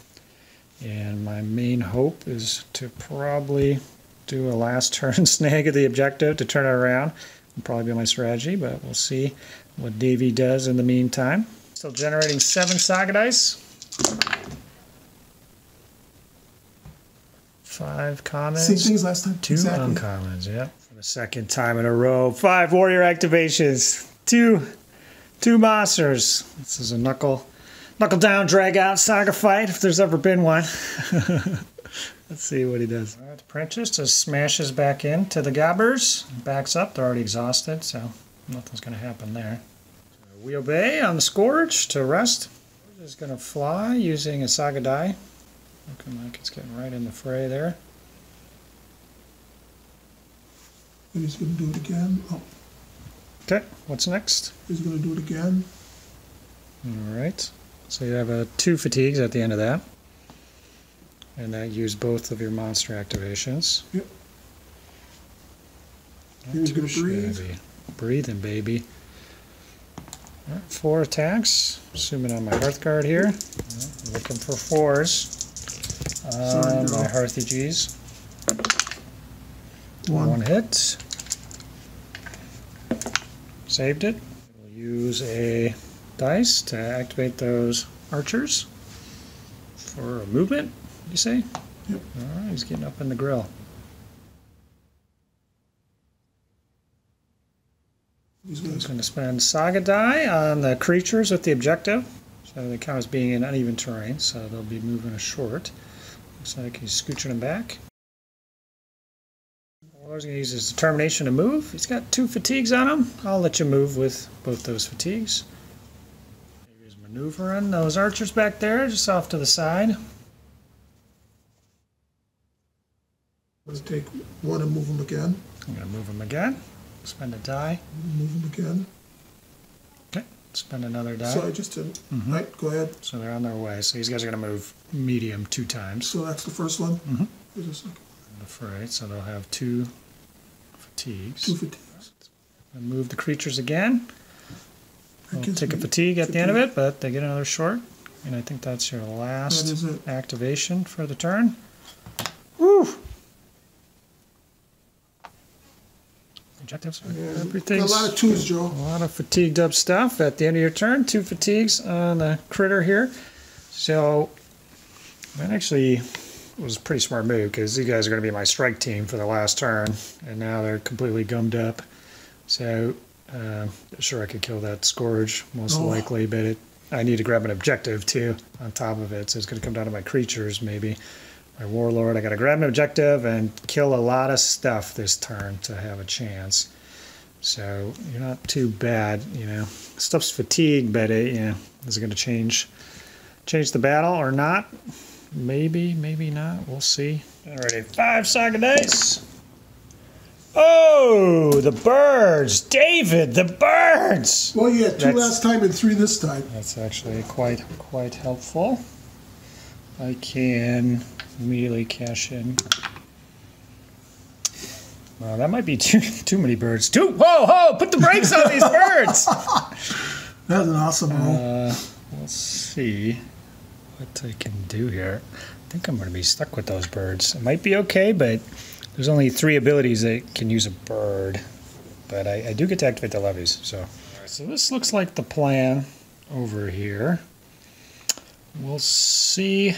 And my main hope is to probably do a last turn snag at the objective to turn it around. Will probably be my strategy, but we'll see what Davey does in the meantime. Still generating 7 Saga dice. 5 commons. Same things last time. 2 uncommons, yeah. For the second time in a row. 5 warrior activations. 2 monsters. This is a knuckle down, drag out Saga fight if there's ever been one. Let's see what he does. All right, the Apprentice just smashes back into the Gabbers. Backs up. They're already exhausted, so nothing's going to happen there. So we obey on the Scourge to rest. We're just going to fly using a Saga die. Looking like it's getting right in the fray there. And he's going to do it again. Oh. Okay, what's next? He's going to do it again. All right. So you have 2 fatigues at the end of that. And that used both of your monster activations. Yep. He's going to breathe. Breathing, baby. All right, 4 attacks. Assuming on my Hearthguard here. Looking for 4s. My Hearthages. 1 hit. Saved it. We'll use a dice to activate those archers for a movement. You say? Yep. Alright, he's getting up in the grill. He's going to spend Saga die on the creatures with the objective. So they count as being in uneven terrain, so they'll be moving short. Looks like he's scooching them back. Warlord's going to use his determination to move. He's got 2 fatigues on him. I'll let you move with both those fatigues. He's maneuvering those archers back there, just off to the side. Let's take 1 and move them again. I'm going to move them again. Spend a die. Move them again. Okay, spend another die. So I just did. Right, go ahead. So they're on their way. So these guys are going to move medium 2 times. So that's the first one? There's a second. The fray, so they'll have 2 fatigues. 2 fatigues. And move the creatures again. We'll take a fatigue at the end of it, but they get another short. And I think that's your last activation for the turn. Woo! Objectives. Everything's a lot of 2s, Joe. A lot of fatigued up stuff at the end of your turn. 2 fatigues on the critter here. So that actually was a pretty smart move because these guys are going to be my strike team for the last turn, and now they're completely gummed up. So sure, I could kill that Scourge most likely, but I need to grab an objective too on top of it. So it's going to come down to my creatures maybe. My Warlord, I got to grab an objective and kill a lot of stuff this turn to have a chance. So you're not too bad, you know. Stuff's fatigued, but you know, is it going to change the battle or not? Maybe, maybe not. We'll see. Alrighty, 5 Saga dice. Oh, the birds, David, the birds. Well, you had 2 last time and 3 this time. That's actually quite helpful. I can immediately cash in. Well, that might be too many birds. Whoa! Put the brakes on these birds. That's an awesome roll. We'll see what I can do here. I think I'm going to be stuck with those birds. It might be okay, but there's only 3 abilities that can use a bird. But I do get to activate the levies. So this looks like the plan over here. We'll see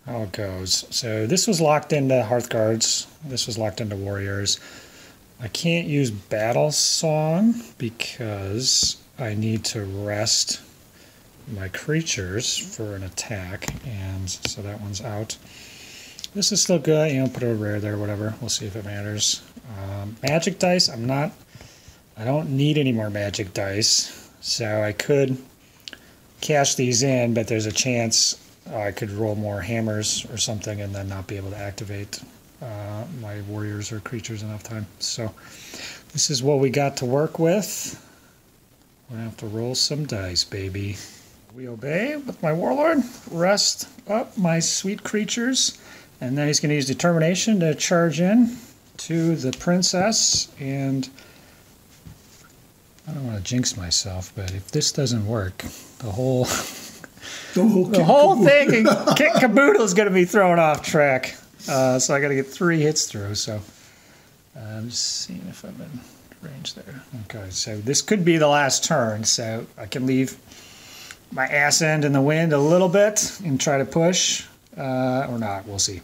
how it goes. So this was locked into Hearthguards. This was locked into Warriors. I can't use Battle Song because I need to rest my creatures for an attack, and so that one's out. This is still good, you know, put a rare there, whatever. We'll see if it matters. Magic dice, I don't need any more magic dice, so I could cash these in, but there's a chance I could roll more hammers or something and then not be able to activate my warriors or creatures enough time. So this is what we got to work with. We're gonna have to roll some dice, baby. We obey with my warlord, rest up my sweet creatures, and then he's gonna use determination to charge in to the princess. And I don't want to jinx myself, but if this doesn't work, the whole thing and kit caboodle is going to be thrown off track. So I got to get 3 hits through. So I'm just seeing if I'm in range there. Okay, so this could be the last turn. So I can leave my ass end in the wind a little bit and try to push, or not. We'll see.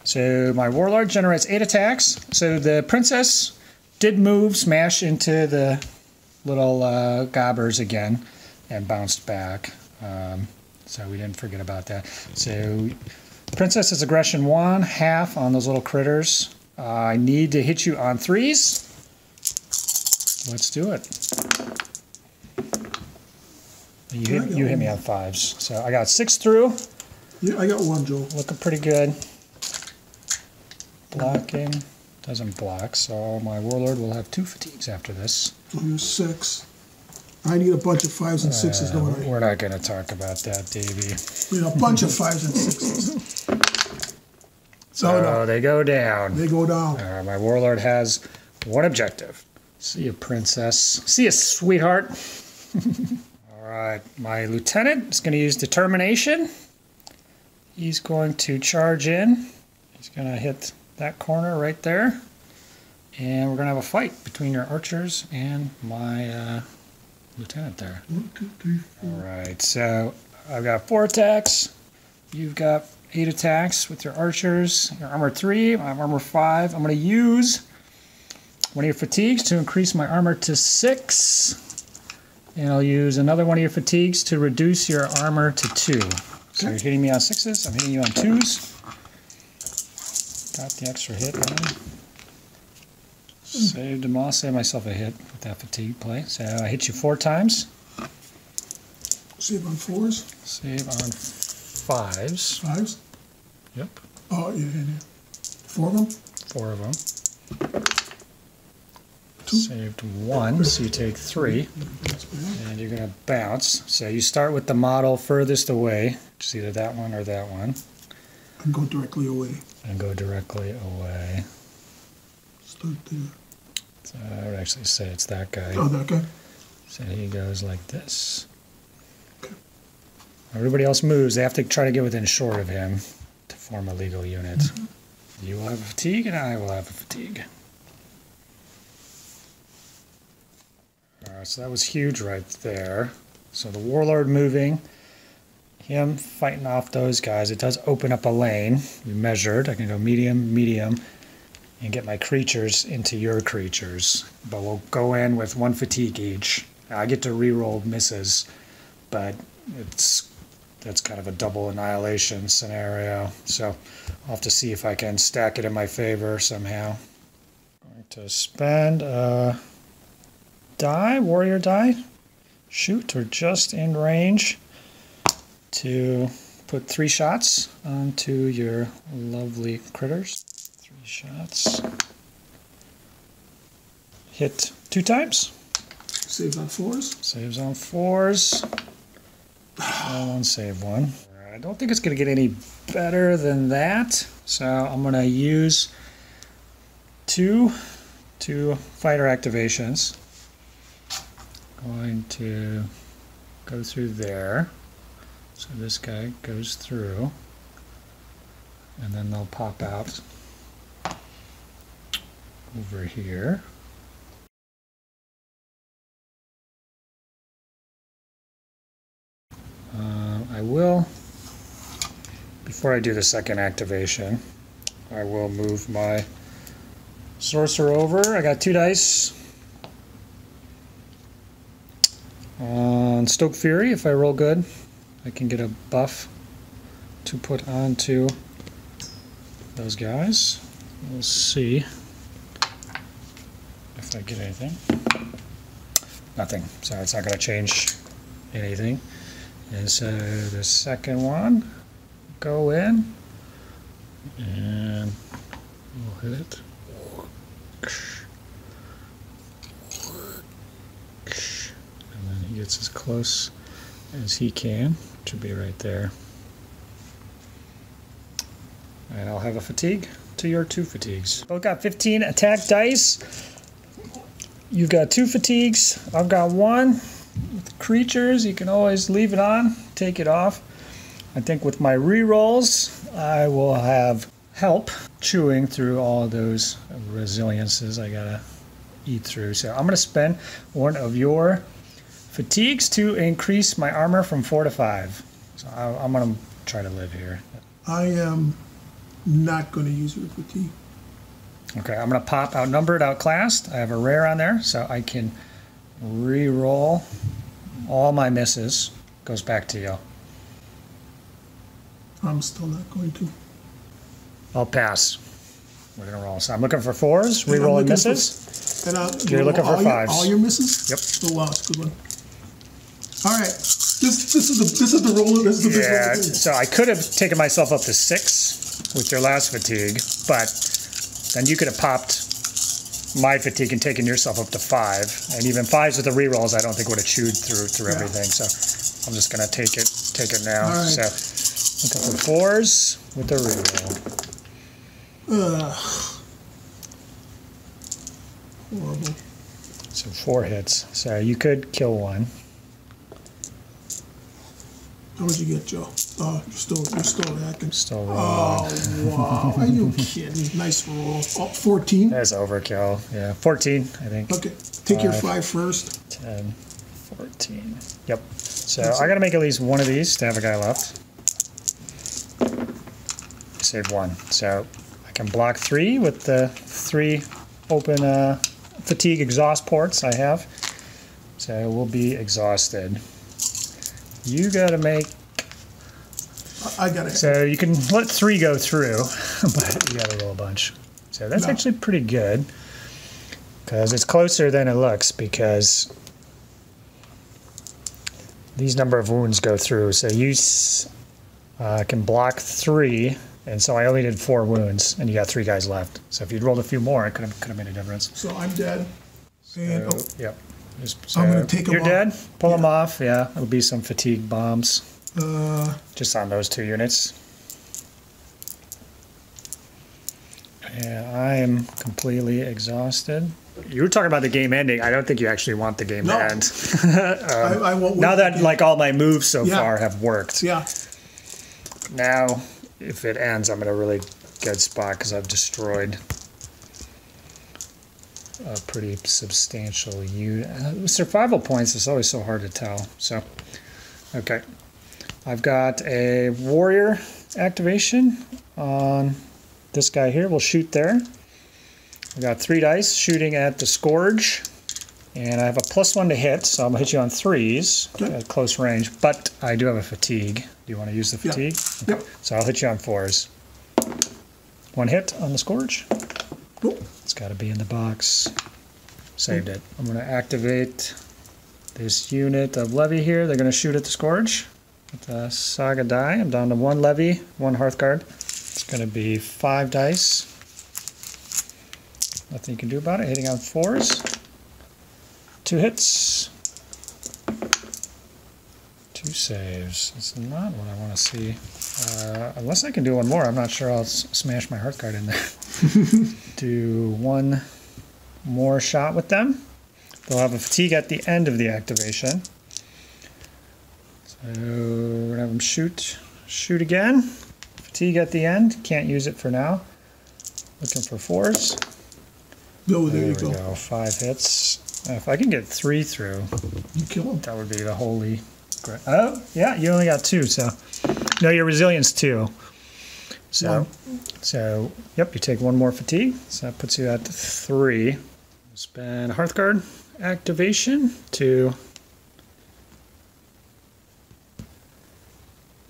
So my warlord generates 8 attacks. So the princess did move, smash into the little gobbers again, and bounced back. So we didn't forget about that. So princess's aggression 1, half on those little critters. I need to hit you on 3s. Let's do it. You hit me on 5s. So I got 6 through. Yeah, I got 1, Joe. Looking pretty good. Blocking. Doesn't block, so my warlord will have 2 fatigues after this. So you're 6. I need a bunch of 5s and 6s, don't I? We're not going to talk about that, Davey. We need a bunch of 5s and 6s. So no. They go down. They go down. My warlord has 1 objective. See you, princess. See you, sweetheart. All right, my lieutenant is going to use determination. He's going to charge in. He's going to hit that corner right there, and we're gonna have a fight between your archers and my lieutenant there. 1, 2, 3, 4. All right, so I've got 4 attacks. You've got 8 attacks with your archers. Your armor 3. I have armor 5. I'm gonna use one of your fatigues to increase my armor to 6, and I'll use another one of your fatigues to reduce your armor to 2. So you're hitting me on 6s. I'm hitting you on 2s. Got the extra hit on. Saved them all. Saved myself a hit with that fatigue play. So I hit you 4 times. Save on 4s. Save on 5s. 5s? Yep. Oh, yeah. 4 of them? 4 of them. 2. Saved 1, so you take 3. And you're going to bounce. So you start with the model furthest away. It's either that one or that one. And go directly away. And go directly away. Start there. So I would actually say it's that guy. Oh, that guy? So he goes like this. Okay. Everybody else moves. They have to try to get within short of him to form a legal unit. You will have a fatigue, and I will have a fatigue. Alright, so that was huge right there. So the warlord moving. Him fighting off those guys. It does open up a lane. We measured. I can go medium, medium, and get my creatures into your creatures. But we'll go in with 1 fatigue each. I get to reroll misses, but that's kind of a double annihilation scenario. So I'll have to see if I can stack it in my favor somehow. Going to spend a die, warrior die. Shoot, or just in range to put 3 shots onto your lovely critters. 3 shots. Hit 2 times. Saves on 4s. Saves on 4s. One save 1. I don't think it's going to get any better than that. So I'm going to use 2 fighter activations. Going to go through there. So this guy goes through, and then they'll pop out over here. I will, before I do the second activation, I will move my sorcerer over. I got 2 dice. On Stoke Fury, if I roll good, I can get a buff to put onto those guys. We'll see if I get anything. Nothing, so it's not going to change anything. And so the second one, go in, and we'll hit it. And then he gets as close as he can, which would be right there. And I'll have a fatigue to your 2 fatigues. Both got 15 attack dice. You've got 2 fatigues. I've got 1. With creatures, you can always leave it on, take it off. I think with my re-rolls, I will have help chewing through all those resiliences I gotta eat through. So I'm gonna spend 1 of your fatigues to increase my armor from 4 to 5. So I'm gonna try to live here. I am not going to use your fatigue. Okay, I'm gonna pop outnumbered, outclassed. I have a rare on there, so I can re-roll all my misses. Goes back to you. I'm still not going to. I'll pass. We're gonna roll. So I'm looking for 4s, re-rolling misses. You're looking for 5s. All your misses? Yep. Oh wow, that's a good one. All right, this is the roll. This is the big Yeah. roll. So I could have taken myself up to 6 with your last fatigue, but then you could have popped my fatigue and taken yourself up to 5. And even 5s with the re-rolls, I don't think would have chewed through everything. So I'm just gonna take it now. All right. So looking for 4s with the re-roll. Horrible. So 4 hits. So you could kill 1. How much you get, Joe? Oh, you're still racking. Still rolling. Oh wow! Are you kidding? Nice roll. Oh, 14. That's overkill. Yeah, 14, I think. Okay, take your 5 first. 10, 14. Yep. So I got to make at least 1 of these to have a guy left. Save 1. So I can block 3 with the 3 open fatigue exhaust ports I have. So we'll be exhausted. You got to make... I got it. So you can let 3 go through, but you got to roll a bunch. So that's actually pretty good, because it's closer than it looks, because these number of wounds go through. So you can block 3, and so I only did 4 wounds, and you got 3 guys left. So if you'd rolled a few more, it could have made a difference. So I'm dead. And yep. So I'm going to take them You're off. dead? Pull them off, yeah. It'll be some fatigue bombs. Just on those 2 units. Yeah, I am completely exhausted. You were talking about the game ending. I don't think you actually want the game to end. I won't. Now that like all my moves so far have worked. Yeah. Now, if it ends, I'm in a really good spot because I've destroyed a pretty substantial unit. Survival points is always so hard to tell. So, okay. I've got a warrior activation on this guy here. We'll shoot there. I've got 3 dice shooting at the Scourge. And I have a +1 to hit, so I'm going to hit you on 3s at close range. But I do have a fatigue. Do you want to use the fatigue? Yeah. Okay. So I'll hit you on 4s. 1 hit on the Scourge. Cool. It's got to be in the box. Saved it. I'm going to activate this unit of levy here. They're going to shoot at the Scourge. With the Saga die. I'm down to 1 levy, 1 Hearthguard. It's going to be 5 dice. Nothing you can do about it. Hitting on 4s. 2 hits. 2 saves. That's not what I want to see. Unless I can do 1 more, I'm not sure I'll smash my Hearthguard in there. Do 1 more shot with them. They'll have a fatigue at the end of the activation. So we're going to have them shoot again. Fatigue at the end. Can't use it for now. Looking for 4s. No, there you go. 5 hits. If I can get 3 through, you kill them. That would be the holy grail. Oh, yeah, you only got 2, so. No, your resilience 2. So, yep, you take 1 more fatigue. So that puts you at 3. Spend Hearthguard activation to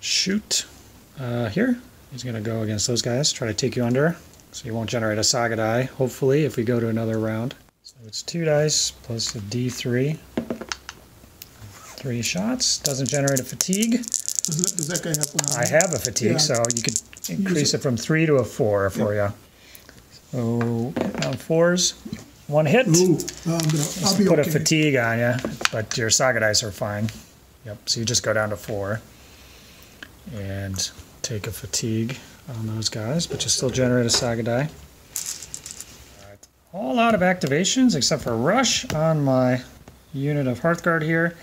shoot here. He's going to go against those guys, try to take you under. So you won't generate a Saga die, hopefully, if we go to another round. So it's 2 dice plus a D3. 3 shots. Doesn't generate a fatigue. Does that guy have one? I have a fatigue, Yeah. so you could increase it from 3 to a 4 for you. So on 4s, 1 hit. Ooh, I'll be Put okay. a fatigue on you, but your Saga dice are fine. Yep, so you just go down to 4 and take a fatigue on those guys, but you still generate a Saga die. All out of activations except for Rush on my unit of Hearthguard here.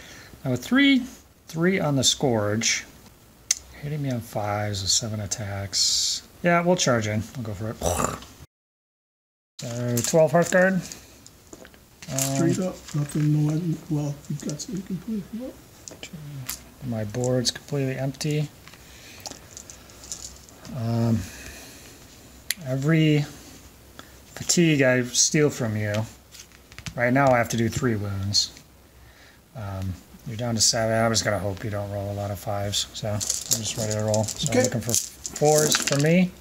Now with 3 on the Scourge, hitting me on 5s with 7 attacks. Yeah, we'll charge in. We'll go for it. So 12 Hearthguard. Straight up, nothing, no, well, you've got some you can play. My board's completely empty. Every fatigue I steal from you, right now I have to do 3 wounds. You're down to 7. I'm just going to hope you don't roll a lot of 5s. So I'm just ready to roll. So okay. I'm looking for 4s for me.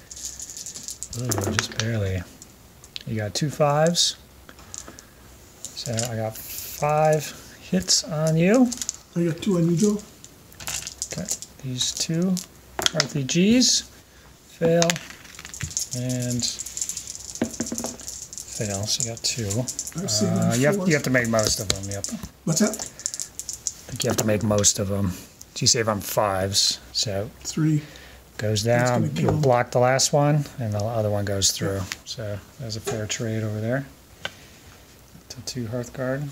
Ooh, just barely. You got 2 5s. So I got 5 hits on you. I got 2 on you, Joe. Okay, these 2 RPGs fail and fail. So you got 2. You have to make most of them. Yep. What's that? I think you have to make most of them. You save on 5s, so 3 goes down. You block the last one, and the other one goes through. So there's a fair trade over there. To 2 Hearthguard.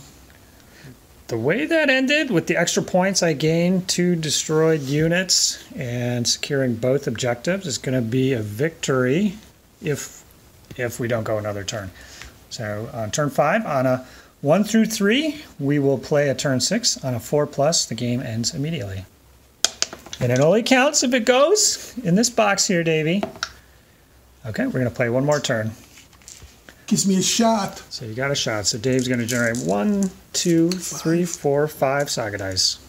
The way that ended, with the extra points I gained, 2 destroyed units, and securing both objectives, is going to be a victory if we don't go another turn. So on turn 5, on a 1 through 3, we will play a turn 6. On a 4+, the game ends immediately. And it only counts if it goes in this box here, Davey. Okay, we're going to play one more turn. Gives me a shot. So you got a shot. So Dave's going to generate 1, 2, 3, 4, 5 Saga dice.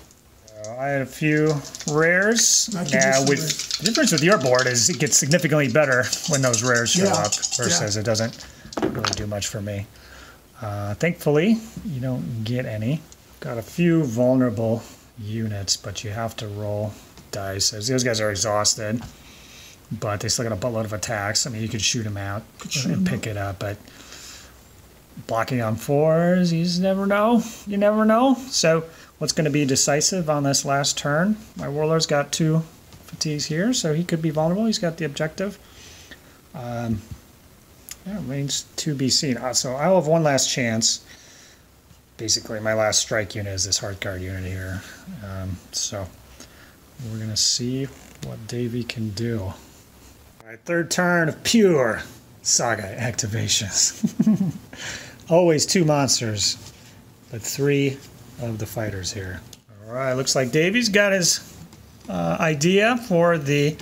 So I had a few rares. Now, the difference with your board is it gets significantly better when those rares show up versus it doesn't really do much for me. Thankfully, you don't get any. Got a few vulnerable units, but you have to roll dice. Those guys are exhausted, but they still got a buttload of attacks. I mean, you could shoot them out and pick it up, but blocking on 4s, you just never know. You never know. So what's going to be decisive on this last turn? My Warlord's got 2 fatigues here, so he could be vulnerable. He's got the objective. Yeah, remains to be seen. So I'll have one last chance. Basically, my last strike unit is this Hearthguard unit here. So we're going to see what Davey can do. All right, third turn of pure Saga activations. Always 2 monsters, but 3 of the fighters here. All right, looks like Davey's got his idea for the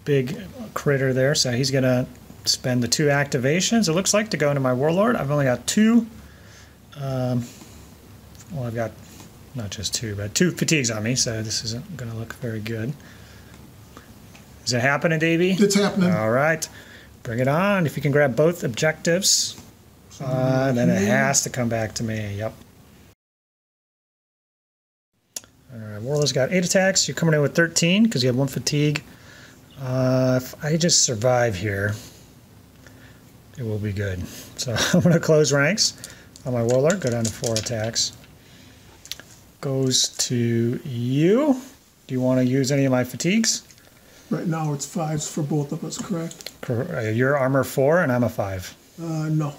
big critter there. So he's going to spend the 2 activations, it looks like, to go into my Warlord. I've only got 2. Well, I've got not just 2, but 2 fatigues on me, so this isn't going to look very good. Is it happening, Davey? It's happening. All right. Bring it on. If you can grab both objectives, then it has to come back to me. Yep. All right, Warlord's got 8 attacks. You're coming in with 13 because you have 1 fatigue. If I just survive here, it will be good. So I'm going to close ranks on my Warlord, go down to 4 attacks. Goes to you. Do you want to use any of my fatigues? Right now it's 5s for both of us, correct? Your armor 4 and I'm a 5. No.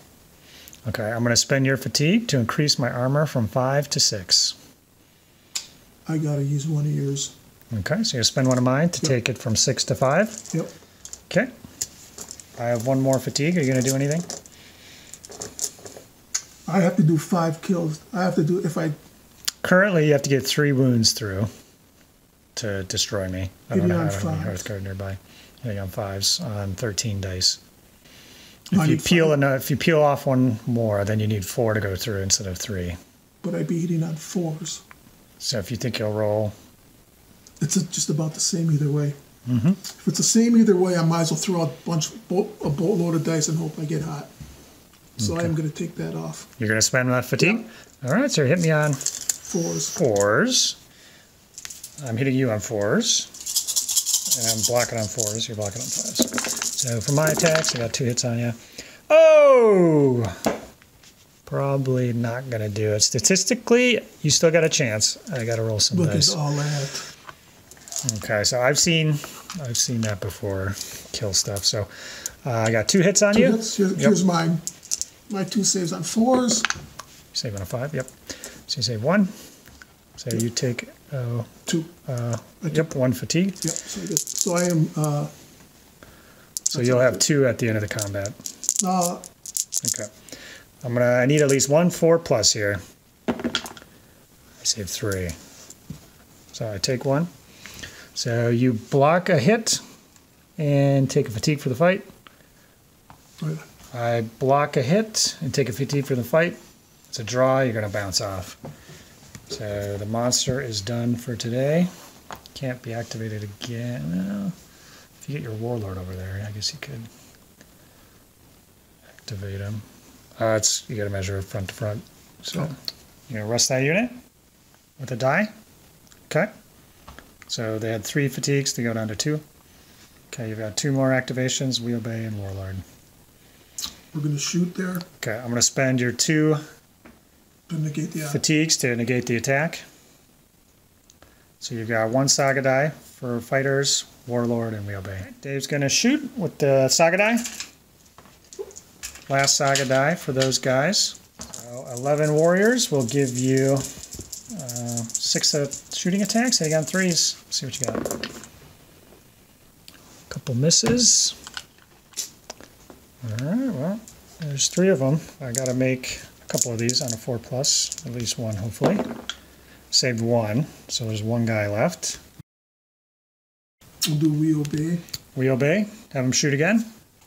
Okay, I'm going to spend your fatigue to increase my armor from 5 to 6. I got to use one of yours. Okay, so you spend one of mine to take it from 6 to 5? Yep. Okay. I have 1 more fatigue. Are you going to do anything? I have to do 5 kills. I have to do, if I... Currently, you have to get 3 wounds through to destroy me. I don't know how to have any Hearthguard nearby. Hitting on 5s on 13 dice. If you peel off 1 more, then you need 4 to go through instead of 3. But I'd be hitting on 4s. So if you think you'll roll... It's just about the same either way. Mm-hmm. If it's the same either way, I might as well throw a boatload of dice and hope I get hot. So okay. I'm going to take that off. You're going to spend that fatigue? Yeah. All right, so you're hitting me on 4s. 4s. I'm hitting you on 4s. And I'm blocking on 4s, you're blocking on 5s. So for my attacks, I got 2 hits on you. Oh! Probably not going to do it. Statistically, you still got a chance. I got to roll some dice. Look at all that. Okay, so I've seen that before, kill stuff. So I got 2 hits on you. Hits. Here's mine. My 2 saves on 4s. Save on a 5, yep. So you save 1. So you take 2. Yep, 1 fatigue. Yep. So I am. So you'll have 2 at the end of the combat. Okay. I need at least 1 4+ here. I save 3. So I take 1. So you block a hit and take a fatigue for the fight. Right. I block a hit and take a fatigue for the fight. It's a draw, you're going to bounce off. So the monster is done for today. Can't be activated again. Well, if you get your warlord over there, I guess you could activate him. You got to measure front to front. So you're going to rest that unit with a die. Okay. So they had 3 fatigues to go down to 2. Okay, you've got 2 more activations, Wheelbay and Warlord. We're going to shoot there. Okay, I'm going to spend your 2 to negate the fatigues to negate the attack. So you've got 1 Saga die for fighters, Warlord, and Wheelbay. Dave's going to shoot with the Saga die. Last Saga die for those guys. So 11 warriors will give you 6 shooting attacks. Hitting on 3s. Let's see what you got. Couple misses. All right, well, there's 3 of them. I got to make a couple of these on a 4+, at least 1, hopefully. Saved 1, so there's 1 guy left. We'll do Wheelbay. Wheelbay. Have him shoot again.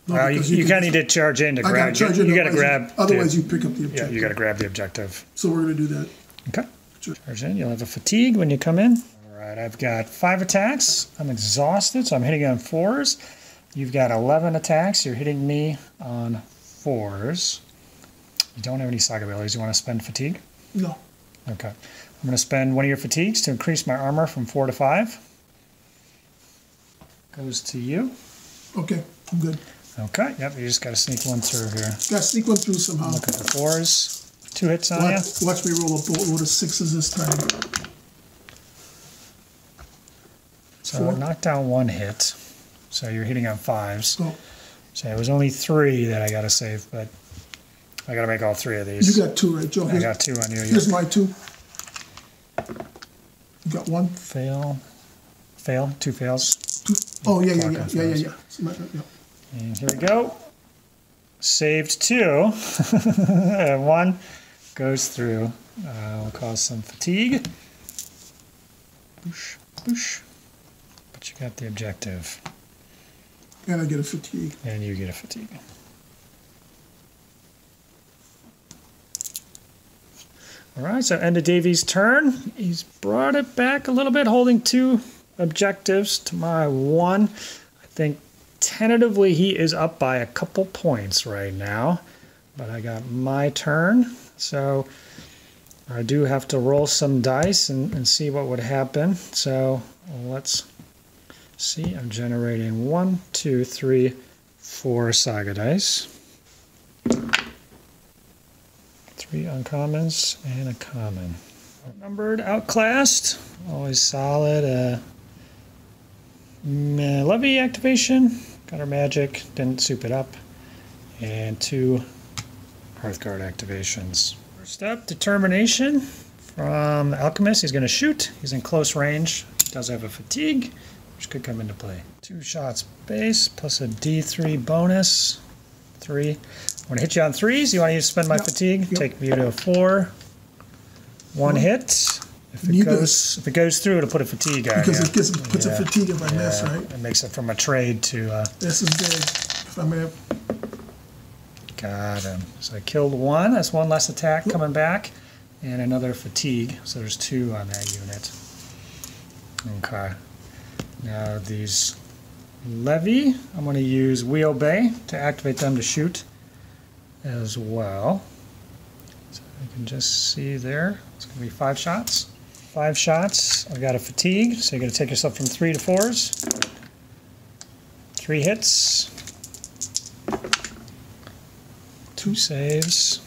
No, you kind of need to charge in to grab. You got to grab. Otherwise, you pick up the objective. Yeah, you got to grab the objective. So we're going to do that. Okay. Charge in. You'll have a fatigue when you come in. All right. I've got 5 attacks. I'm exhausted, so I'm hitting on 4s. You've got 11 attacks. You're hitting me on 4s. You don't have any Saga abilities. You want to spend fatigue? No. Okay. I'm going to spend 1 of your fatigues to increase my armor from 4 to 5. Goes to you. Okay. I'm good. Okay, yep, you just got to sneak 1 through here. Got to sneak 1 through somehow. Look at the 4s. 2 hits on you. Watch me roll a boatload of 6s this time. So 4. Knock down 1 hit. So you're hitting on 5s. Oh. So it was only 3 that I got to save, but I got to make all 3 of these. You got 2, right, Joe? I got 2 on you. Here's my 2. You got 1? Fail. 2 fails. 2. Oh, yeah. And here we go. Saved 2. And 1 goes through. Will cause some fatigue. Boosh, boosh. But you got the objective. And I get a fatigue. And you get a fatigue. All right, so end of Davey's turn. He's brought it back a little bit, holding 2 objectives to my 1. I think tentatively he is up by a couple points right now, but I got my turn, so I do have to roll some dice and see what would happen. So let's see. I'm generating 1, 2, 3, 4 Saga dice. 3 uncommons and a common. Outnumbered, outclassed, always solid. Levy activation, got our magic, didn't soup it up, and 2 Hearthguard activations. First up, Determination from the Alchemist. He's going to shoot. He's in close range. He does have a fatigue, which could come into play. 2 shots base plus a D3 bonus. 3. I'm going to hit you on 3s. You want to spend my fatigue? Yep. Take me to a 4. 1 hit. If it goes through, it'll put a fatigue on because it puts a fatigue if I miss, right? It makes it from a trade to... this is big. If I may have... Got him. So I killed 1. That's 1 less attack coming back. And another fatigue. So there's 2 on that unit. Okay. Now these Levy, I'm going to use Wheelbay to activate them to shoot as well. So you can just see there. It's going to be 5 shots. 5 shots. I've got a fatigue, so you're going to take yourself from 3 to 4s. 3 hits. 2 saves.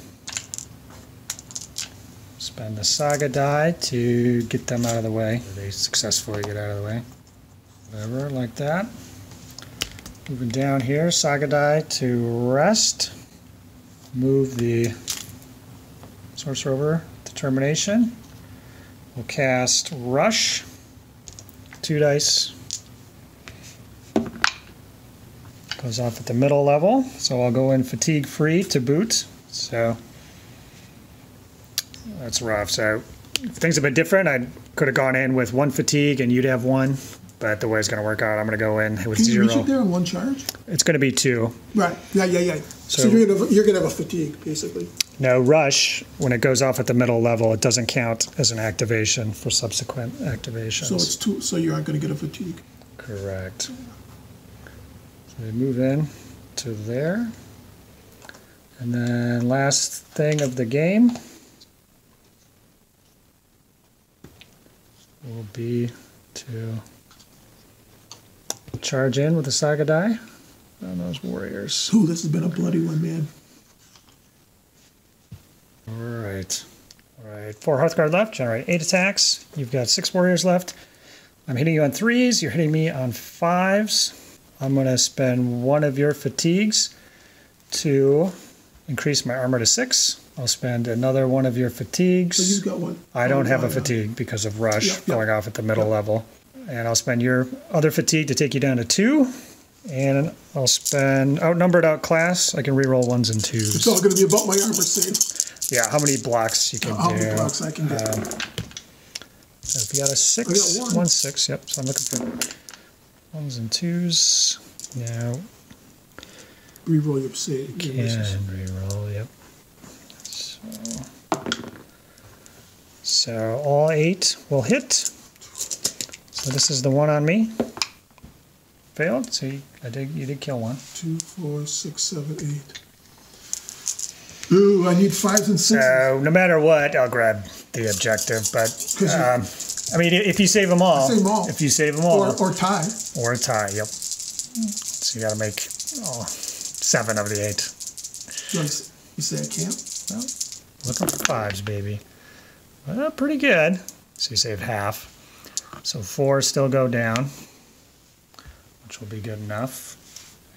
Spend the Saga die to get them out of the way. They successfully get out of the way. Whatever, like that. Moving down here, Saga die to rest. Move the Sorcerer over. Determination. We'll cast Rush. 2 dice. Goes off at the middle level, so I'll go in fatigue free to boot. So that's rough. So if things have been different, I could have gone in with 1 fatigue and you'd have 1. But the way it's going to work out, I'm going to go in with 0. Can you reach it there in 1 charge? It's going to be 2. Right. Yeah. So you're going to have a fatigue, basically. No, Rush, when it goes off at the middle level, it doesn't count as an activation for subsequent activations. So it's 2. So you aren't going to get a fatigue. Correct. So we move in to there. And then last thing of the game will be to charge in with the Saga die on those warriors. Ooh, this has been a bloody one, man. All right. 4 Hearthguard left. Generate 8 attacks. You've got 6 warriors left. I'm hitting you on 3s. You're hitting me on 5s. I'm going to spend 1 of your fatigues to increase my armor to 6. I'll spend another 1 of your fatigues. So you've got 1. I don't have a fatigue because of Rush going off at the middle level. And I'll spend your other fatigue to take you down to 2. And I'll spend outnumbered outclass. I can reroll 1s and 2s. It's all going to be about my armor save. Yeah, how many blocks you can do. How many blocks I can get. So if you got a 6, I got 1 6, yep. So I'm looking for 1s and 2s. Now, reroll your save. can reroll, yep. So all 8 will hit. So this is the one on me. Failed. So you did kill 1. 2, 4, 6, 7, 8. Ooh, I need 5s and 6s. So no matter what, I'll grab the objective. But I mean, if you save them all, if you save them all, or tie, or a tie, yep. So you got to make 7 of the 8. You say I can't? Well, looking for 5s, baby. Well, pretty good. So you saved half. So 4 still go down, which will be good enough.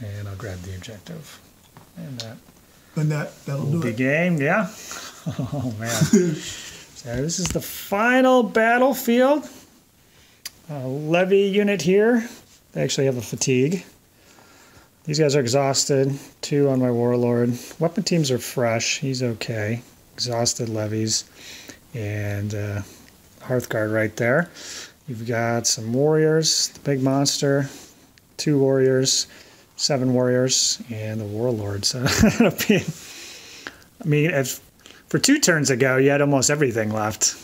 And I'll grab the objective. And that'll do it. Game, yeah. Oh, man. So this is the final battlefield. Levy unit here. They actually have a fatigue. These guys are exhausted. 2 on my warlord. Weapon teams are fresh. He's okay. Exhausted levies. And Hearthguard right there. You've got some warriors. The big monster. 2 warriors. 7 warriors. And the warlord. So I mean, for 2 turns ago, you had almost everything left.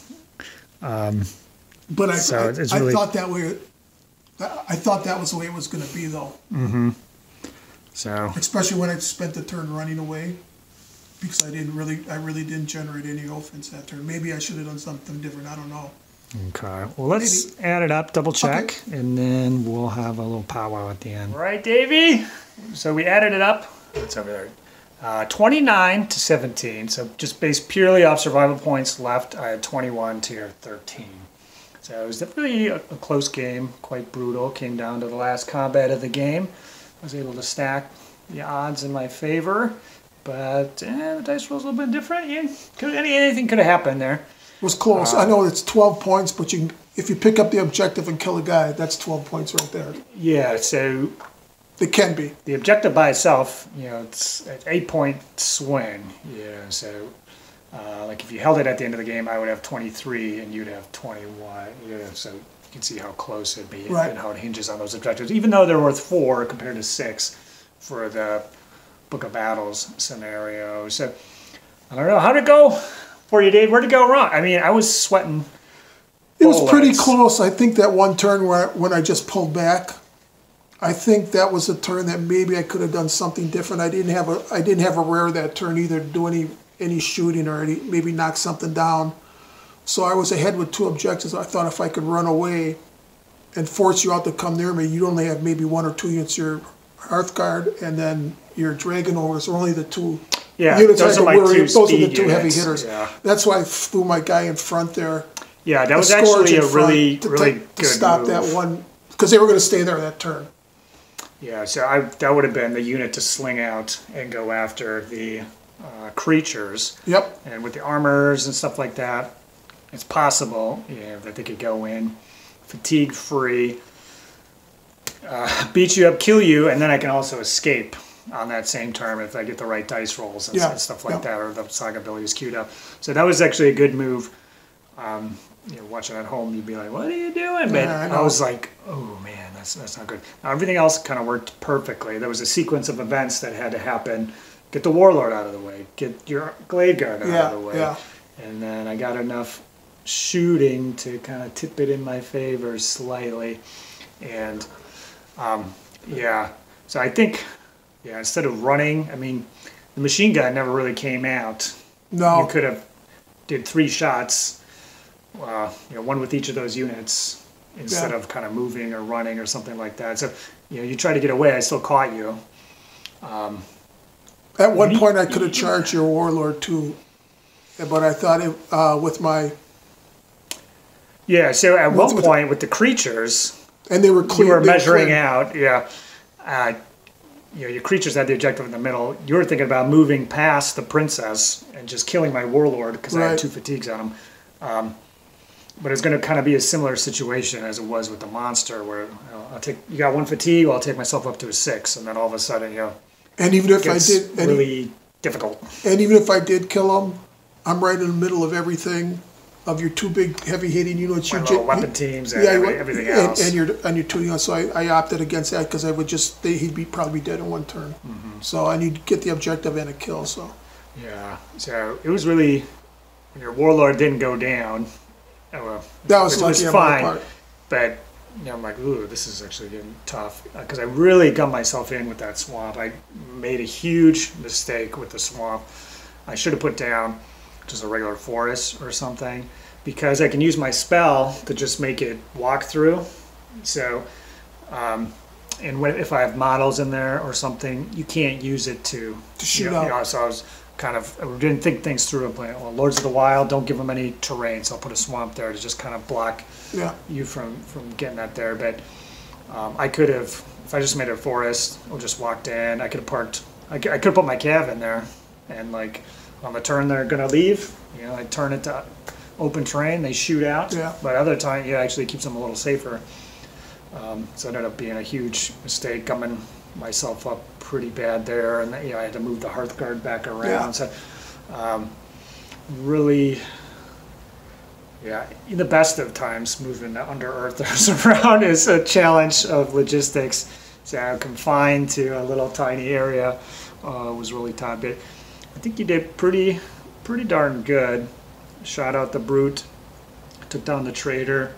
But I thought that way. I thought that was the way it was going to be, though. Mm-hmm. So, especially when I spent the turn running away, because I really didn't generate any offense that turn. Maybe I should have done something different. I don't know. Okay. Well, let's add it up, double check, and then we'll have a little powwow at the end. All right, Davey. So we added it up. It's over there. 29 to 17. So just based purely off survival points left, I had 21 to your 13. So it was definitely a close game, quite brutal. Came down to the last combat of the game. I was able to stack the odds in my favor, but the dice roll's a little bit different. Anything could have happened there. It was close. I know it's 12 points, but if you pick up the objective and kill a guy, that's 12 points right there. Yeah, so it can be. The objective by itself, it's an 8-point swing. Yeah, so like if you held it at the end of the game, I would have 23 and you'd have 21. Yeah, so you can see how close it'd be and how it hinges on those objectives. Even though they're worth 4 compared to 6 for the Book of Battles scenario. So I don't know. How'd it go for you, Dave? Where'd it go wrong? I mean, I was sweating. It was pretty close. I think that one turn when I just pulled back, I think that was a turn that maybe I could have done something different. I didn't have a rare that turn either to do any shooting or maybe knock something down. So I was ahead with 2 objectives. I thought if I could run away and force you out to come near me, you'd only have maybe 1 or 2 units of your Hearthguard, and then your Dragon Ogres are only the two Yeah, units those I are my had to worry. two Those are the speed two heavy units. hitters. Yeah. That's why I threw my guy in front there. Yeah, that was actually a really good to stop move. that one, because they were going to stay there that turn. Yeah, so that would have been the unit to sling out and go after the creatures. Yep. And with the armors and stuff like that, it's possible that they could go in fatigue free, beat you up, kill you, and then I can also escape on that same turn if I get the right dice rolls and stuff like that, or the Saga abilities queued up. So that was actually a good move. Watching at home, you'd be like, "What are you doing?" But I was like, "Oh man, that's not good." Now, everything else kind of worked perfectly. There was a sequence of events that had to happen. Get the Warlord out of the way. Get your Glade Guard out of the way. Yeah. And then I got enough shooting to kind of tip it in my favor slightly. And so I think, instead of running, I mean, the machine gun never really came out. No. You could have did 3 shots. One with each of those units instead of kind of moving or running or something like that. So, you try to get away. I still caught you. At one point, I could have charged your Warlord too, but I thought with my... Yeah, so at one point with the creatures... And they were clear. You were measuring out, your creatures had the objective in the middle. You were thinking about moving past the princess and just killing my Warlord because I had 2 fatigues on him. But it's going to kind of be a similar situation as it was with the monster, where you got 1 fatigue, I'll take myself up to a 6, and then all of a sudden, and even if it's really difficult. And even if I did kill him, I'm right in the middle of everything, of your 2 big heavy hitting units, your weapon teams, and everything else, and your 2 units. So I opted against that because I would he'd probably be dead in 1 turn. Mm-hmm. So I need to get the objective and a kill. So so it was really, when your Warlord didn't go down. That was fine, but I'm like, ooh, this is actually getting tough because I really got myself in with that swamp. I made a huge mistake with the swamp. I should have put down just a regular forest or something because I can use my spell to just make it walk through. So, if I have models in there or something, you can't use it to shoot out. So I didn't think things through. I'm like, well, Lords of the Wild, don't give them any terrain, so I'll put a swamp there to just kind of block you from getting that there. But I could have, if I just made a forest or just walked in, I could have parked. I could have put my cav in there, and like on the turn they're gonna leave, I turn it to open terrain, they shoot out. Yeah. But other time, it actually keeps them a little safer. So it ended up being a huge mistake, gumming myself up pretty bad there, and I had to move the Hearthguard back around. So really, in the best of times, moving the Underearthers around is a challenge of logistics. So confined to a little tiny area was really tough. But I think you did pretty darn good. Shot out the Brute, took down the Trader.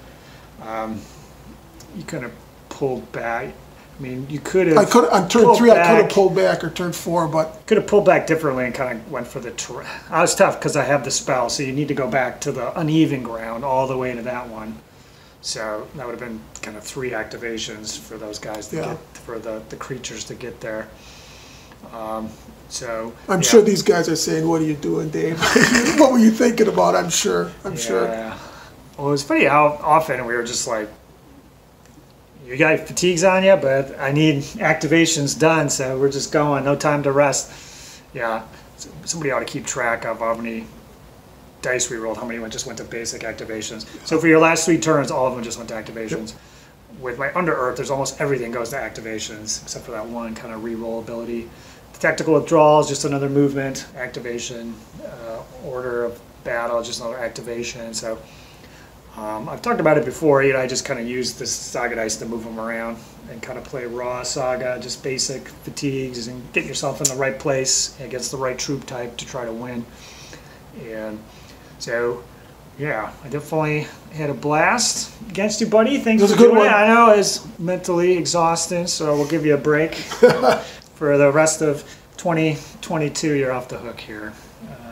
You kind of pulled back. I mean, you could have. On turn 3, I could have pulled back, or turn 4, but could have pulled back differently and kind of went for the. I was tough because I have the spell, so you need to go back to the uneven ground all the way to that one. So that would have been kind of 3 activations for those guys to get, for the creatures to get there. So I'm sure these guys are saying, "What are you doing, Dave? What were you thinking about?" I'm sure. Well, it was funny how often we were just like, "You got fatigues on you, but I need activations done, so we're just going. No time to rest." Yeah, somebody ought to keep track of how many dice we rolled, how many just went to basic activations. So for your last 3 turns, all of them just went to activations. Yep. With my Underearth, there's almost everything goes to activations, except for that one kind of reroll ability. The tactical withdrawal is just another movement, activation. Order of battle, just another activation. So I've talked about it before. I just kind of use the Saga dice to move them around and kind of play raw Saga, just basic fatigues, and get yourself in the right place against the right troop type to try to win. And so, I definitely had a blast against you, buddy. Thanks for doing it. I know it's mentally exhausting, so we'll give you a break. For the rest of 2022, you're off the hook here.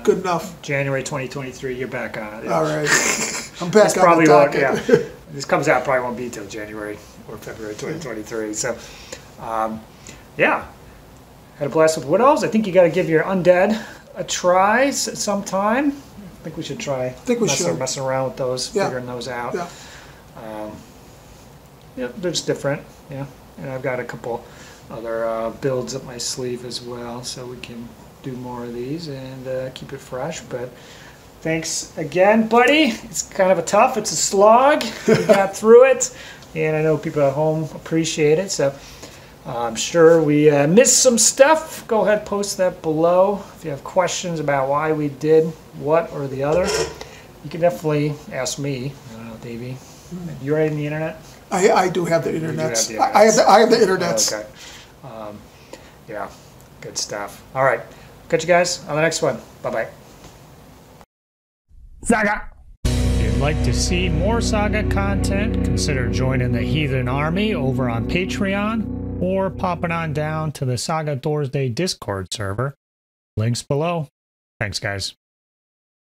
Good enough. January 2023, you're back on it. All right. I'm back on the docket. This comes out probably won't be till January or February 2023. So, yeah, had a blast with Wood Elves. I think you got to give your undead a try sometime. I think we should try messing around with those, figuring those out. Yeah. Yeah, they're just different. Yeah, and I've got a couple other builds up my sleeve as well, so we can do more of these and keep it fresh. But thanks again, buddy. It's kind of it's a slog. We got through it, and I know people at home appreciate it. So I'm sure we missed some stuff. Go ahead, post that below. If you have questions about why we did what or the other, you can definitely ask me. I don't know, Davey. You right in the internet? I do have the internet. I have the internet. Okay. Yeah, good stuff. All right. Catch you guys on the next one. Bye-bye. Saga! If you'd like to see more Saga content, consider joining the Heathen Army over on Patreon or popping on down to the Saga Thursday Discord server. Links below. Thanks, guys.